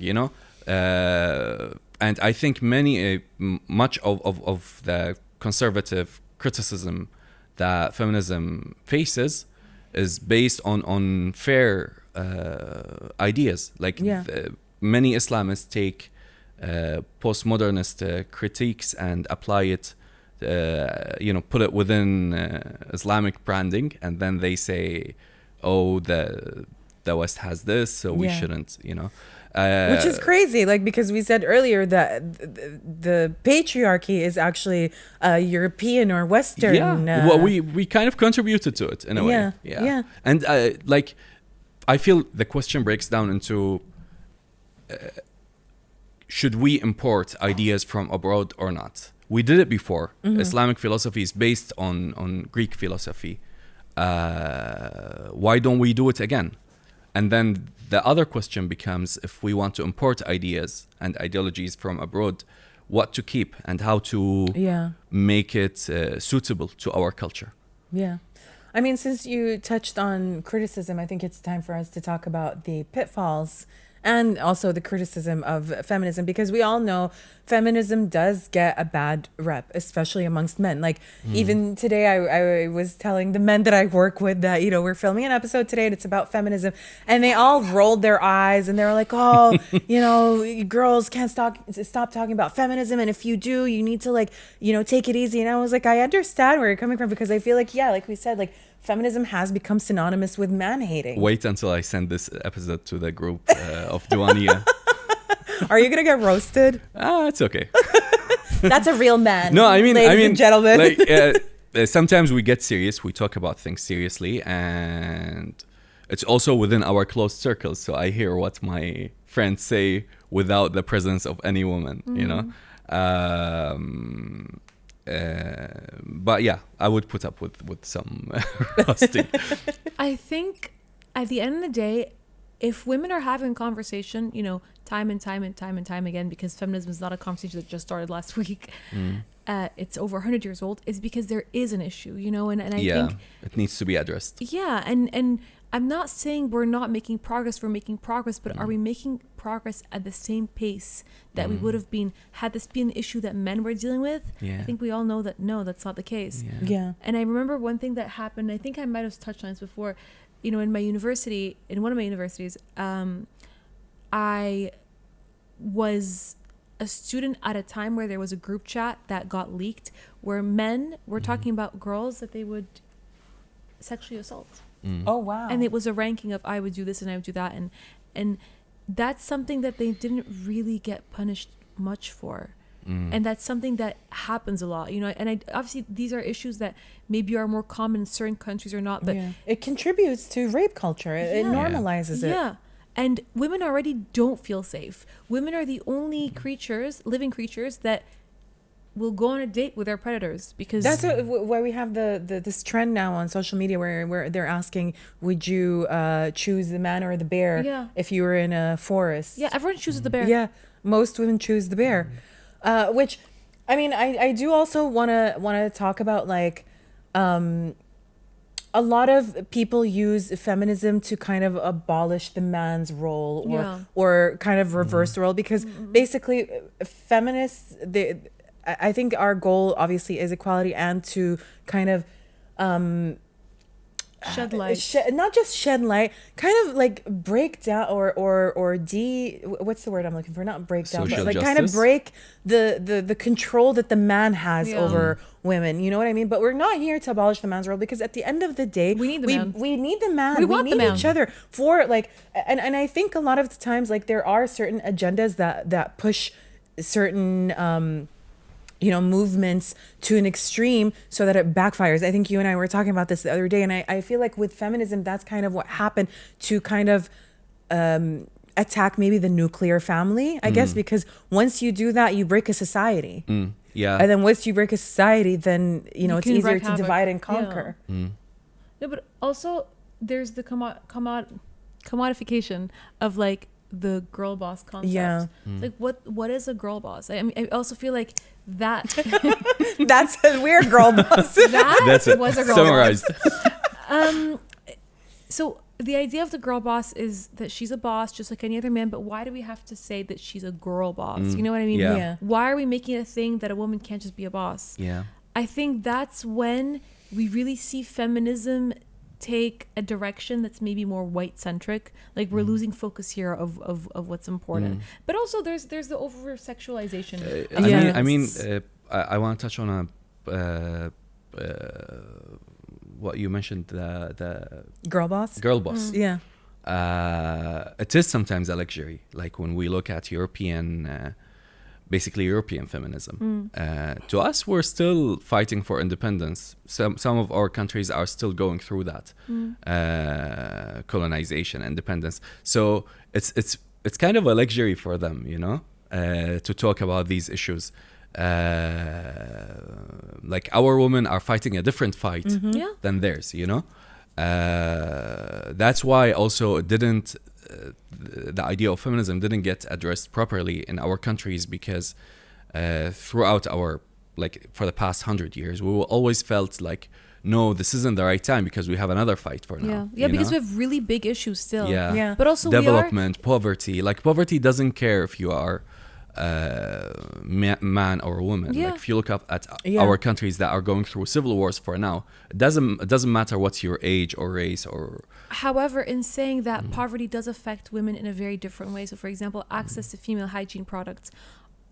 C: and I think much of the conservative criticism that feminism faces is based on fair ideas. Many Islamists take postmodernist critiques and apply it, put it within Islamic branding, and then they say, oh, the West has this, so we shouldn't,
A: which is crazy, because we said earlier that the patriarchy is actually European or Western.
C: Well, we kind of contributed to it in a way. Yeah. And I feel the question breaks down into should we import ideas from abroad or not? We did it before. Islamic philosophy is based on Greek philosophy. Why don't we do it again? And then the other question becomes, if we want to import ideas and ideologies from abroad, what to keep and how to
A: Yeah.
C: make it suitable to our culture.
A: Yeah. I mean, since you touched on criticism, I think it's time for us to talk about the pitfalls and also the criticism of feminism, because we all know feminism does get a bad rep, especially amongst men. Like even today, I was telling the men that I work with that, you know, we're filming an episode today and it's about feminism, and they all rolled their eyes and they were like, oh, you know, girls can't stop talking about feminism. And if you do, you need to, like, you know, take it easy. And I was like, I understand where you're coming from, because I feel like, yeah, like we said, like, feminism has become synonymous with man hating.
C: Wait until I send this episode to the group of Duania.
A: Are you gonna get roasted?
C: It's okay.
A: That's a real man.
C: No, I mean,
A: ladies and gentlemen.
C: like sometimes we get serious. We talk about things seriously, and it's also within our close circles. So I hear what my friends say without the presence of any woman. You know. But yeah, I would put up with some roasting.
B: I think at the end of the day, if women are having a conversation, you know, time and time again, because feminism is not a conversation that just started last week, it's over 100 years old, is because there is an issue, you know, and I think
C: it needs to be addressed.
B: Yeah, and I'm not saying we're not making progress, we're making progress, but are we making progress at the same pace that we would have been had this been an issue that men were dealing with?
C: Yeah.
B: I think we all know that no, that's not the case.
A: Yeah.
B: And I remember one thing that happened, I think I might have touched on this before, you know, in my university, in one of my universities, I was a student at a time where there was a group chat that got leaked where men were talking about girls that they would sexually assault.
A: Oh wow.
B: And it was a ranking of I would do this and I would do that, and that's something that they didn't really get punished much for. And that's something that happens a lot, you know, and obviously these are issues that maybe are more common in certain countries or not, but
A: it contributes to rape culture. It normalizes it.
B: Yeah. And women already don't feel safe. Women are the only creatures, living creatures, that will go on a date with their predators, because
A: That's why we have this trend now on social media where they're asking, would you choose the man or the bear if you were in a forest?
B: yeah, everyone chooses the bear.
A: Yeah, most women choose the bear. Which, I mean, I do also want to talk about, like, a lot of people use feminism to kind of abolish the man's role or kind of reverse the role, because basically feminists, I think our goal obviously is equality and to kind of
B: Shed light.
A: Not just shed light, kind of like break down or what's the word I'm looking for? Not break down,
C: Social
A: but like
C: justice?
A: kind of break the control that the man has over women. You know what I mean? But we're not here to abolish the man's role, because at the end of the day,
B: We need the man.
A: We need the man.
B: We
A: We
B: want the
A: need
B: man.
A: each other for, like, and I think a lot of the times, like, there are certain agendas that push certain you know, movements to an extreme so that it backfires. I think you and I were talking about this the other day, and I feel like with feminism, that's kind of what happened, to kind of attack maybe the nuclear family, I guess, because once you do that, you break a society.
C: Yeah.
A: And then once you break a society, then, you know, it's
B: can
A: easier
B: wreak
A: to
B: havoc.
A: divide and conquer.
B: No, but also there's the commodification of, like, the girl boss concept.
A: Yeah.
B: Like, what is a girl boss? I mean, I also feel like that
A: That's a weird girl boss.
C: That's it.
B: was a girl
C: Summarized.
B: boss. So the idea of the girl boss is that she's a boss just like any other man, but why do we have to say that she's a girl boss? You know what I mean?
C: Yeah.
A: Yeah.
B: Why are we making it a thing that a woman can't just be a boss?
C: Yeah.
B: I think that's when we really see feminism take a direction that's maybe more white centric. Like, we're losing focus here of what's important. But also there's the over sexualization.
C: I mean, I want to touch on what you mentioned, the
A: Girl boss.
C: girl boss.
A: Yeah.
C: It is sometimes a luxury. Like, when we look at basically European feminism, to us, we're still fighting for independence. Some of our countries are still going through that colonization, independence. So it's kind of a luxury for them, you know, to talk about these issues. Like, our women are fighting a different fight than theirs, you know. That's why also it didn't. The idea of feminism didn't get addressed properly in our countries, because throughout our, like, for the past 100 years, we always felt like, no, this isn't the right time because we have another fight for now.
B: Yeah, because we have really big issues still.
C: Yeah.
B: But also
C: Development, poverty. Like, poverty doesn't care if you are man or a woman.
B: Yeah.
C: Like, if you look up at our countries that are going through civil wars for now, it doesn't matter what's your age or race or.
B: However, in saying that, poverty does affect women in a very different way. So, for example, access to female hygiene products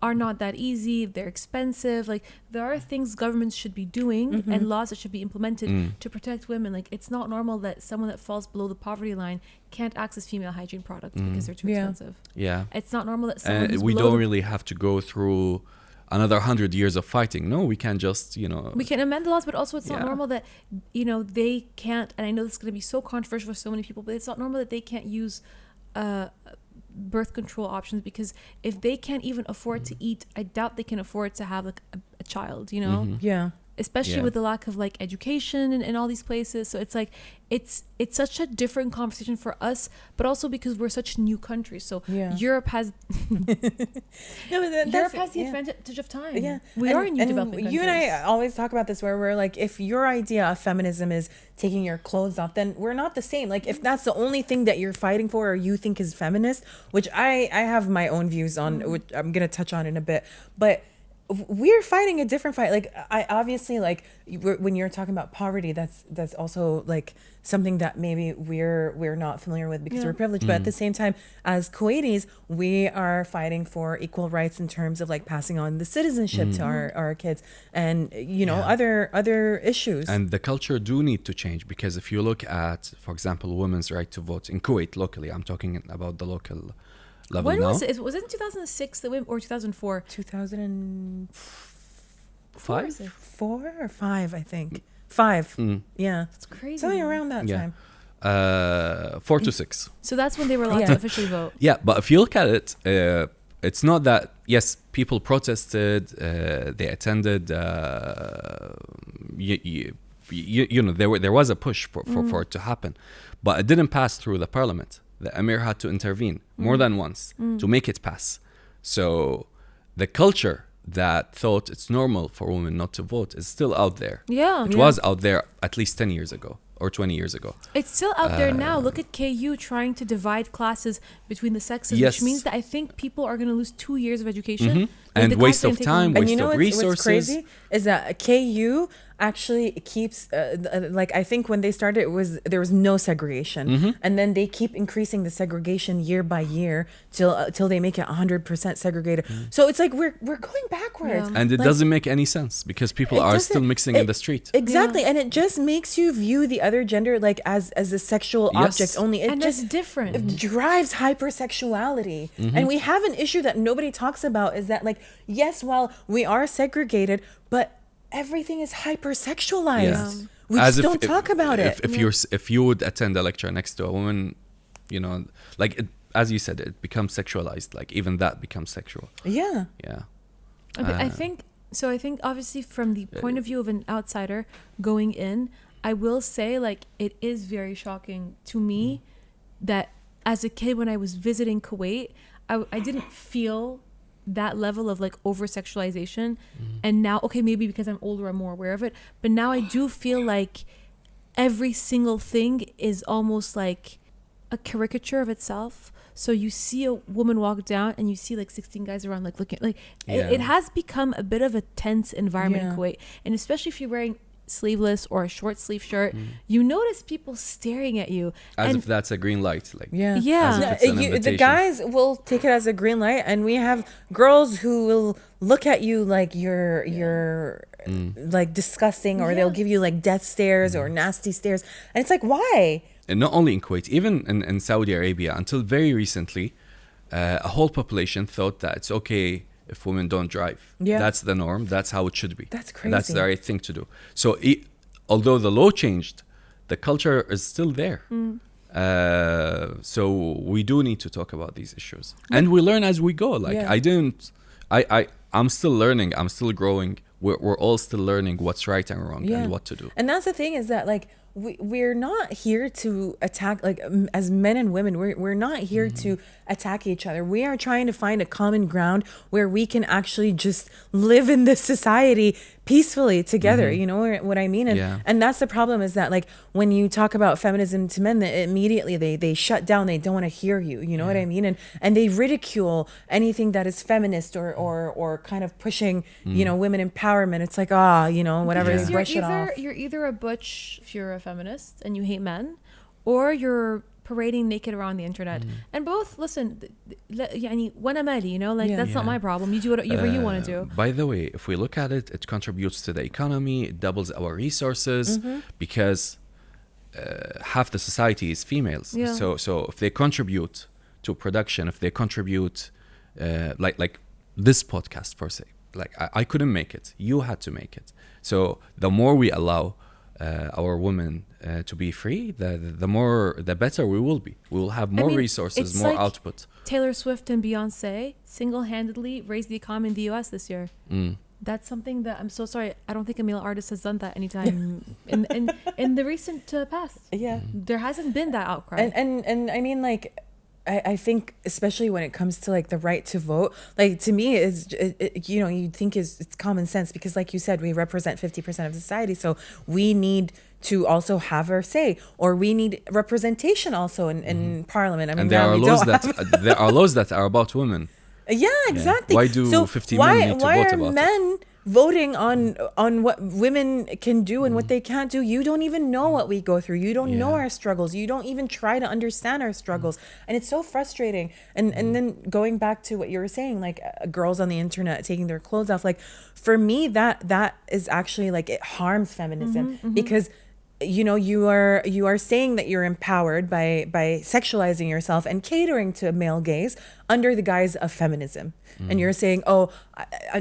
B: are not that easy. They're expensive. Like, there are things governments should be doing and laws that should be implemented to protect women. Like, it's not normal that someone that falls below the poverty line can't access female hygiene products because they're too expensive.
C: Yeah.
B: It's not normal that someone who's
C: we
B: below
C: don't really have to go through another 100 years of fighting. No, we can just,
B: we can amend the laws, but also it's not normal that, they can't, and I know this is going to be so controversial for so many people, but it's not normal that they can't use birth control options, because if they can't even afford to eat, I doubt they can afford to have like a child,
A: Yeah.
B: especially with the lack of like education in all these places. So it's like it's such a different conversation for us, but also because we're such new countries. So Europe has Europe has the advantage of time.
A: Yeah,
B: we are new developing countries.
A: You and I always talk about this, where we're like, if your idea of feminism is taking your clothes off, then we're not the same. Like, if that's the only thing that you're fighting for or you think is feminist, which I have my own views on, which I'm gonna touch on in a bit, but we're fighting a different fight. Like, I obviously, like, when you're talking about poverty, that's also like something that maybe we're not familiar with because we're privileged, but at the same time, as Kuwaitis, we are fighting for equal rights in terms of like passing on the citizenship to our kids, and other issues.
C: And the culture do need to change, because if you look at, for example, women's right to vote in Kuwait locally, I'm talking about the local level
B: when
C: now.
B: was it? Was it in 2006 that women, or 2004?
A: 2005? 4 or 5, I think. 5. Yeah.
B: That's crazy.
A: Something around that time.
C: 4 to 6.
B: So that's when they were allowed to officially vote.
C: Yeah, but if you look at it, it's not that, yes, people protested, they attended, there was a push for it to happen, but it didn't pass through the parliament. The Emir had to intervene more than once to make it pass. So the culture that thought it's normal for women not to vote is still out there.
B: Yeah.
C: It was out there at least 10 years ago or 20 years ago.
B: It's still out there now. Look at KU trying to divide classes between the sexes, which means that I think people are going to lose 2 years of education.
C: And waste of time, waste of resources.
A: What's crazy is that KU actually keeps like, I think when they started, there was no segregation, and then they keep increasing the segregation year by year till they make it 100% segregated. So it's like we're going backwards,
C: and it doesn't make any sense because people are still mixing in the street.
A: Exactly, and it just makes you view the other gender like as a sexual object only. It
B: and
A: just
B: that's different.
A: It drives hypersexuality, and we have an issue that nobody talks about, is that, like, yes, while we are segregated, but everything is hypersexualized. We just don't talk about it.
C: If you would attend a lecture next to a woman, like, as you said, it becomes sexualized. Like, even that becomes sexual.
A: Yeah.
B: I think obviously from the point of view of an outsider going in, I will say, like, it is very shocking to me that as a kid, when I was visiting Kuwait, I didn't feel that level of like over sexualization, and now, okay, maybe because I'm older I'm more aware of it, but now I do feel like every single thing is almost like a caricature of itself. So you see a woman walk down and you see like 16 guys around like looking, like it has become a bit of a tense environment in Kuwait, and especially if you're wearing sleeveless or a short sleeve shirt, you notice people staring at you
C: as if that's a green light. Like,
A: the guys will take it as a green light, and we have girls who will look at you like you're like disgusting, or they'll give you like death stares or nasty stares, and it's like, why?
C: And not only in Kuwait, even in Saudi Arabia, until very recently, a whole population thought that it's okay if women don't drive. That's the norm. That's how it should be.
A: That's crazy.
C: That's the right thing to do. So although the law changed, the culture is still there. So we do need to talk about these issues, and we learn as we go. Like, I'm still learning. I'm still growing. We're all still learning what's right and wrong and what to do.
A: And that's the thing, is that, like, we're not here to attack, like, as men and women, we're not here to attack each other. We are trying to find a common ground where we can actually just live in this society peacefully together. You know what I mean? And that's the problem, is that, like, when you talk about feminism to men, that immediately they shut down. They don't want to hear you. You know what I mean? And they ridicule anything that is feminist or kind of pushing, you know, women empowerment. It's like, you know, whatever. They brush it off.
B: You're either a butch if you're a feminist and you hate men, or you're parading naked around the internet. And both, listen, وانا مالي, you know, like, that's not my problem. You do whatever you want to do.
C: By the way, if we look at it, it contributes to the economy, it doubles our resources, because half the society is females. So if they contribute to production, if they contribute, like this podcast per se, like I couldn't make it, you had to make it. So the more we allow our women to be free, the better we will be. We will have more resources, more output.
B: Taylor Swift and Beyonce single-handedly raised the economy in the US this year. That's something that, I'm so sorry, I don't think a male artist has done that anytime in the recent past. There hasn't been that outcry.
A: And I mean, like, I think especially when it comes to, like, the right to vote, like, to me is, you know, you'd think it's common sense, because, like you said, we represent 50% of society, so we need to also have our say, or we need representation also in parliament. I mean,
C: and there are laws that are about women.
A: Yeah, exactly.
C: Why do 50 men need to vote about it?
A: Why are men voting on what women can do and what they can't do? You don't even know what we go through. You don't know our struggles. You don't even try to understand our struggles. And it's so frustrating. And then going back to what you were saying, like, girls on the internet taking their clothes off, like, for me, that is actually, like, it harms feminism, because, you know, you are saying that you're empowered by sexualizing yourself and catering to male gaze under the guise of feminism. And you're saying,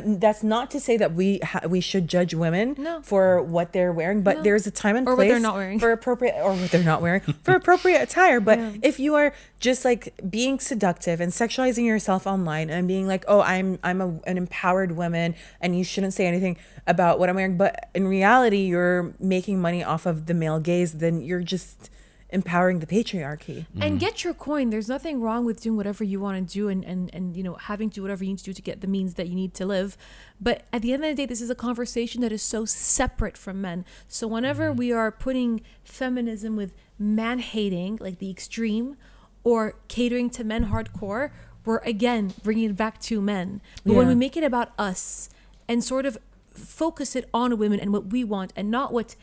A: that's not to say that we should judge women for what they're wearing, but there's a time and place
B: what they're not wearing.
A: For appropriate, or what they're not wearing, for appropriate attire. But if you are just, like, being seductive and sexualizing yourself online and being like, I'm an empowered woman and you shouldn't say anything about what I'm wearing, but in reality you're making money off of the male gaze, then you're just empowering the patriarchy.
B: And get your coin. There's nothing wrong with doing whatever you want to do and you know, having to do whatever you need to do to get the means that you need to live. But at the end of the day, this is a conversation that is so separate from men. So whenever we are putting feminism with man hating, like the extreme, or catering to men hardcore, we're again bringing it back to men. But when we make it about us and sort of focus it on women and what we want and not what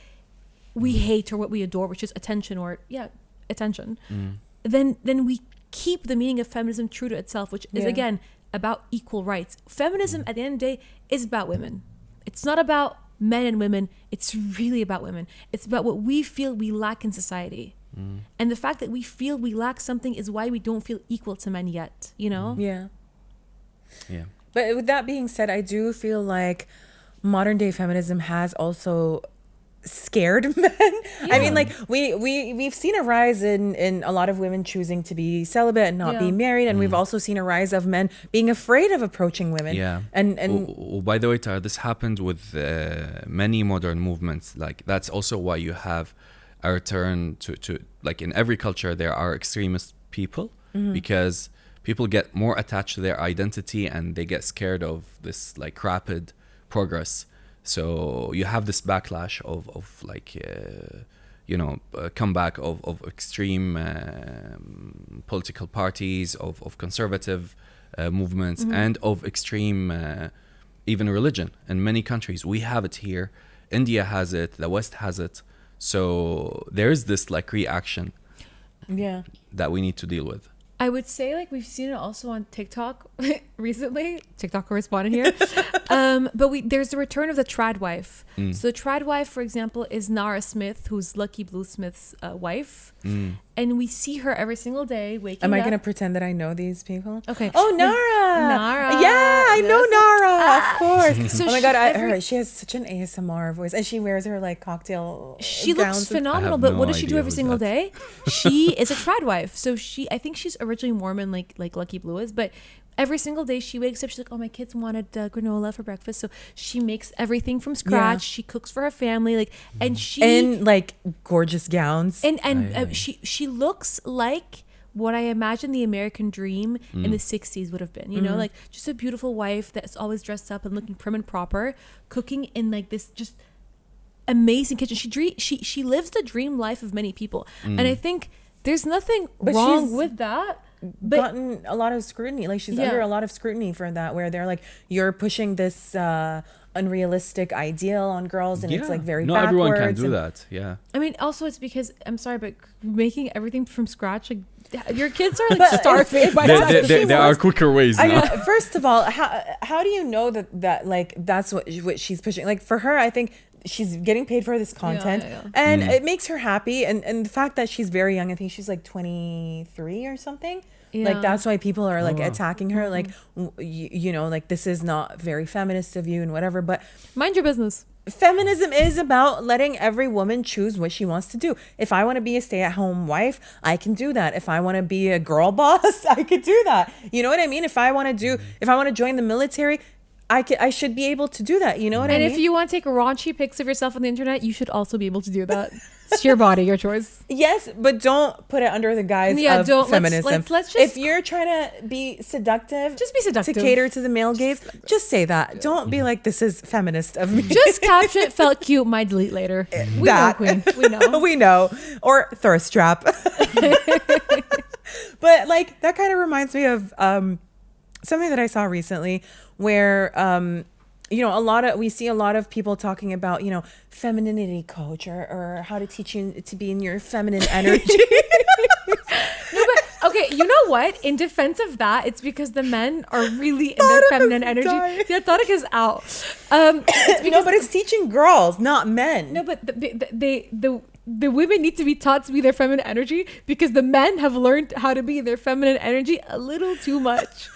B: we hate or what we adore, which is attention, or attention, then we keep the meaning of feminism true to itself, which is again about equal rights. Feminism at the end of the day is about women. It's not about men and women. It's really about women. It's about what we feel we lack in society. And the fact that we feel we lack something is why we don't feel equal to men yet, you know?
A: Yeah. But with that being said, I do feel like modern day feminism has also scared men. I mean, like, we've seen a rise in a lot of women choosing to be celibate and not be married, and we've also seen a rise of men being afraid of approaching women. And
C: by the way, Tara, this happened with many modern movements. Like, that's also why you have a return to like, in every culture there are extremist people, because people get more attached to their identity and they get scared of this, like, rapid progress. So you have this backlash of like, you know, comeback of extreme political parties, of conservative movements, and of extreme even religion in many countries. We have it here. India has it. The West has it. So there is this, like, reaction that we need to deal with.
B: I would say, like, we've seen it also on TikTok recently. TikTok correspondent here. But there's the return of the trad wife. So the trad wife, for example, is Nara Smith, who's Lucky Blue Smith's wife. And we see her every single day waking up.
A: Am I going to pretend that I know these people?
B: Okay.
A: Oh, Nara. Yeah, I know Nara, of course. So oh my God, she has such an ASMR voice. And she wears her, like, cocktail
B: She
A: gowns.
B: looks phenomenal, but what does she do every single day? She is a trad wife. So I think she's originally Mormon, like Lucky Blue is. But every single day she wakes up, she's like, oh, my kids wanted granola for breakfast, so she makes everything from scratch. She cooks for her family, like, and she
A: in like gorgeous gowns,
B: and she looks like what I imagine the American dream in the 60s would have been, you know, like just a beautiful wife that's always dressed up and looking prim and proper, cooking in like this just amazing kitchen. She lives the dream life of many people, and I think there's nothing wrong with that. But
A: gotten a lot of scrutiny. Like she's under a lot of scrutiny for that, where they're like, you're pushing this unrealistic ideal on girls, and it's like very
C: not
A: backwards.
C: everyone can do that. Yeah.
B: I mean, also it's because, I'm sorry, but making everything from scratch, like your kids are like starving.
C: There are quicker ways now.
A: I know, first of all, how do you know that like that's what she's pushing? Like for her, I think she's getting paid for this content, and it makes her happy. And the fact that she's very young, I think she's like 23 or something. Like that's why people are like attacking her, like you know, like this is not very feminist of you and whatever. But
B: mind your business.
A: Feminism is about letting every woman choose what she wants to do. If I want to be a stay-at-home wife, I can do that. If I want to be a girl boss, I could do that. You know what I mean? If I want to join the military, I should be able to do that. You know what I mean?
B: And if you want to take raunchy pics of yourself on the internet, you should also be able to do that. It's your body, your choice.
A: Yes, but don't put it under the guise of feminism. Let's just, if you're trying to be seductive,
B: just be seductive
A: to cater to the male gaze. Just say that. Don't be like, this is feminist of me.
B: Just caption it, felt cute, might delete later. We know, Queen. We know.
A: We know. Or thirst trap. But like that kind of reminds me of something that I saw recently, where you know, we see a lot of people talking about, you know, femininity coach or how to teach you to be in your feminine energy.
B: No, but okay, you know what? In defense of that, it's because the men are really in their feminine energy. Yeah, Tarek is out.
A: No, but it's teaching girls, not men.
B: No, but the women need to be taught to be their feminine energy because the men have learned how to be their feminine energy a little too much.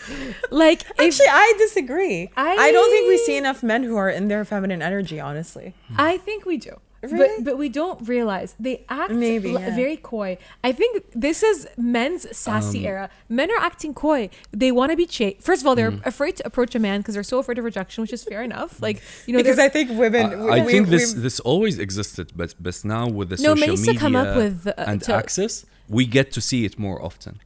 B: Like,
A: actually, I disagree. I don't think we see enough men who are in their feminine energy, honestly.
B: I think we do.
A: Really?
B: But we don't realize they act very coy. I think this is men's sassy era. Men are acting coy. They want to be chased. First of all, they're afraid to approach a man because they're so afraid of rejection, which is fair enough. Like, you know,
A: because I think women.
C: I think this always existed, but now with the social media
B: come up with,
C: and access, we get to see it more often.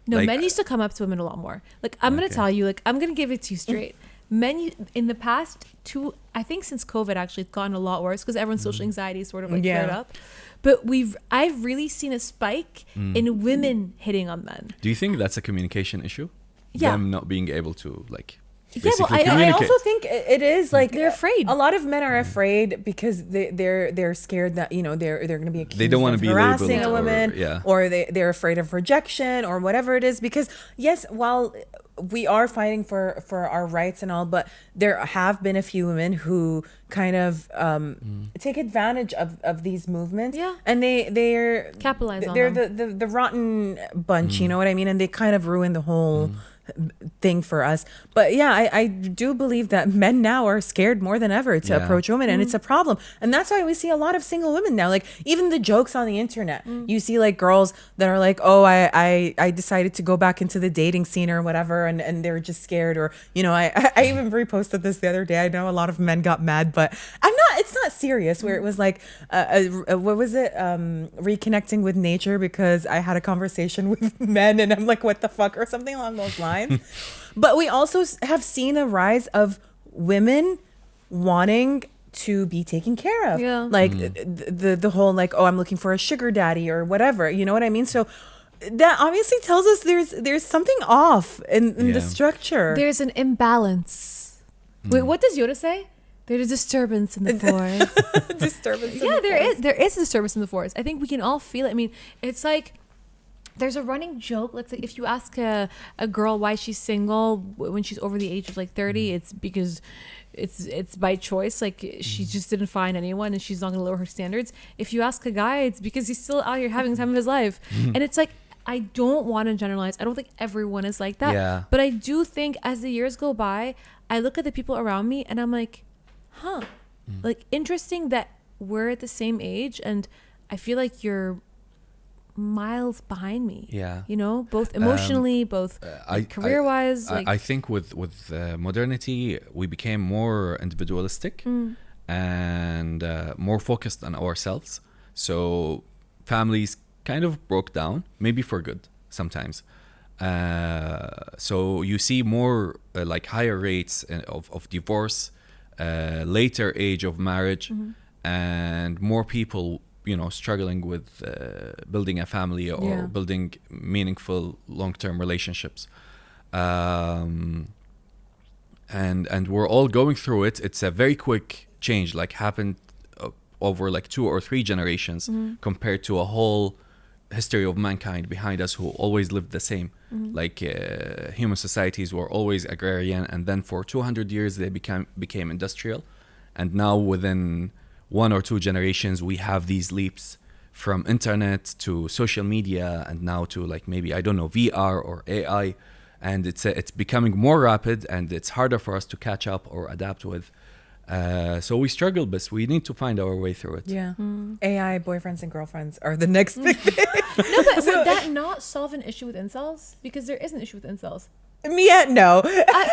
B: No, like, men used to come up to women a lot more. Like, I'm gonna tell you, like, I'm gonna give it to you straight. Men in the past I think since COVID actually, it's gotten a lot worse because everyone's social anxiety is sort of like flared up. But I've really seen a spike in women hitting on men.
C: Do you think that's a communication issue?
B: Yeah.
C: Them not being able to like.
B: Yeah, well,
A: I also think it is like
B: they're afraid.
A: A lot of men are afraid because they're scared that, you know, they're going to be accused
C: they don't want to be
A: harassing a
C: labeled
A: woman, or they're afraid of rejection or whatever it is. Because yes, while we are fighting for our rights and all, but there have been a few women who kind of take advantage of these movements, and they're
B: capitalize on
A: they're
B: them.
A: the rotten bunch, you know what I mean, and they kind of ruin the whole thing for us. But yeah, I do believe that men now are scared more than ever to approach women, and it's a problem. And that's why we see a lot of single women now. Like even the jokes on the internet, you see like girls that are like, oh, I decided to go back into the dating scene or whatever, and they're just scared. Or, you know, I even reposted this the other day. I know a lot of men got mad, but it's not serious, where it was like what was it, reconnecting with nature because I had a conversation with men and I'm like, what the fuck, or something along those lines. But we also have seen a rise of women wanting to be taken care of, like the whole like, oh, I'm looking for a sugar daddy or whatever, you know what I mean? So that obviously tells us there's something off in the structure.
B: There's an imbalance. Wait, what does Yoda say? There's a disturbance in the forest.
A: Disturbance.
B: Yeah, there is a disturbance in the forest. I think we can all feel it. I mean, it's like there's a running joke. Let's say if you ask a girl why she's single when she's over the age of like 30, it's because it's by choice. Like she just didn't find anyone and she's not going to lower her standards. If you ask a guy, it's because he's still out here having the time of his life. And it's like, I don't want to generalize. I don't think everyone is like that.
C: Yeah.
B: But I do think as the years go by, I look at the people around me and I'm like, like interesting that we're at the same age, and I feel like you're miles behind me.
C: Yeah.
B: You know, both emotionally, both career-wise.
C: I think with modernity, we became more individualistic and more focused on ourselves. So families kind of broke down, maybe for good sometimes. So you see more like higher rates of divorce, later age of marriage, and more people, you know, struggling with building a family or building meaningful long-term relationships. And we're all going through it. It's a very quick change, like happened over like 2 or 3 generations compared to a whole history of mankind behind us who always lived the same. Like human societies were always agrarian, and then for 200 years they became industrial, and now within 1 or 2 generations we have these leaps from internet to social media, and now to like maybe, I don't know, VR or AI, and it's becoming more rapid and it's harder for us to catch up or adapt with. So we struggle, but we need to find our way through it.
A: Yeah. AI boyfriends and girlfriends are the next big thing.
B: No, but would that not solve an issue with incels? Because there is an issue with incels.
A: Mia, no.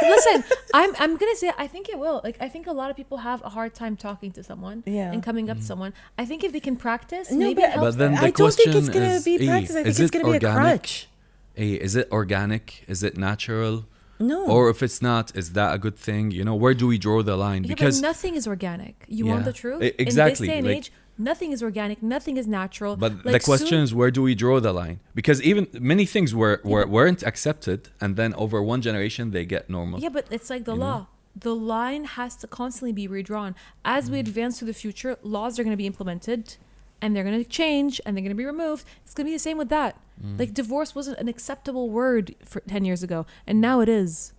B: Listen, I'm gonna say I think it will. Like, I think a lot of people have a hard time talking to someone and coming up to someone. I think if they can practice, maybe it helps.
C: But then
A: I
C: the
A: don't think it's
C: question
A: gonna
C: is,
A: be practice. I think it's gonna be a crutch.
C: Is it organic? Is it natural?
A: No.
C: Or if it's not, is that a good thing? You know, where do we draw the line?
B: Yeah,
C: Because
B: but nothing is organic. You want the truth?
C: Exactly.
B: In this day and age, nothing is organic. Nothing is natural.
C: But
B: like,
C: the question is, where do we draw the line? Because even many things weren't accepted, and then over one generation they get normal.
B: Yeah, but it's like the law. The line has to constantly be redrawn. As we advance to the future, laws are going to be implemented, and they're going to change, and they're going to be removed. It's going to be the same with that. Like, divorce wasn't an acceptable word for 10 years ago, and now it is.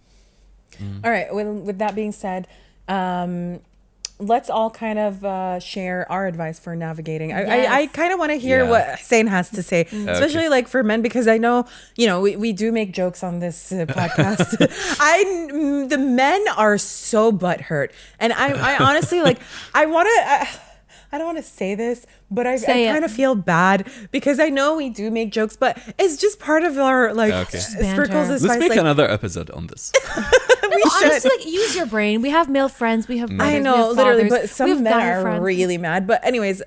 A: All right. With that being said, let's all kind of share our advice for navigating. I kind of want to hear what Hussein has to say, especially like for men, because I know, you know, we do make jokes on this podcast. The men are so butthurt, and I honestly like I don't want to say this, but I kind of feel bad because I know we do make jokes, but it's just part of our like circles.
C: Let's make another episode on this.
B: We should. Honestly, like, use your brain. We have male friends. We have brothers,
A: I know, literally, but some men are really mad. But anyways,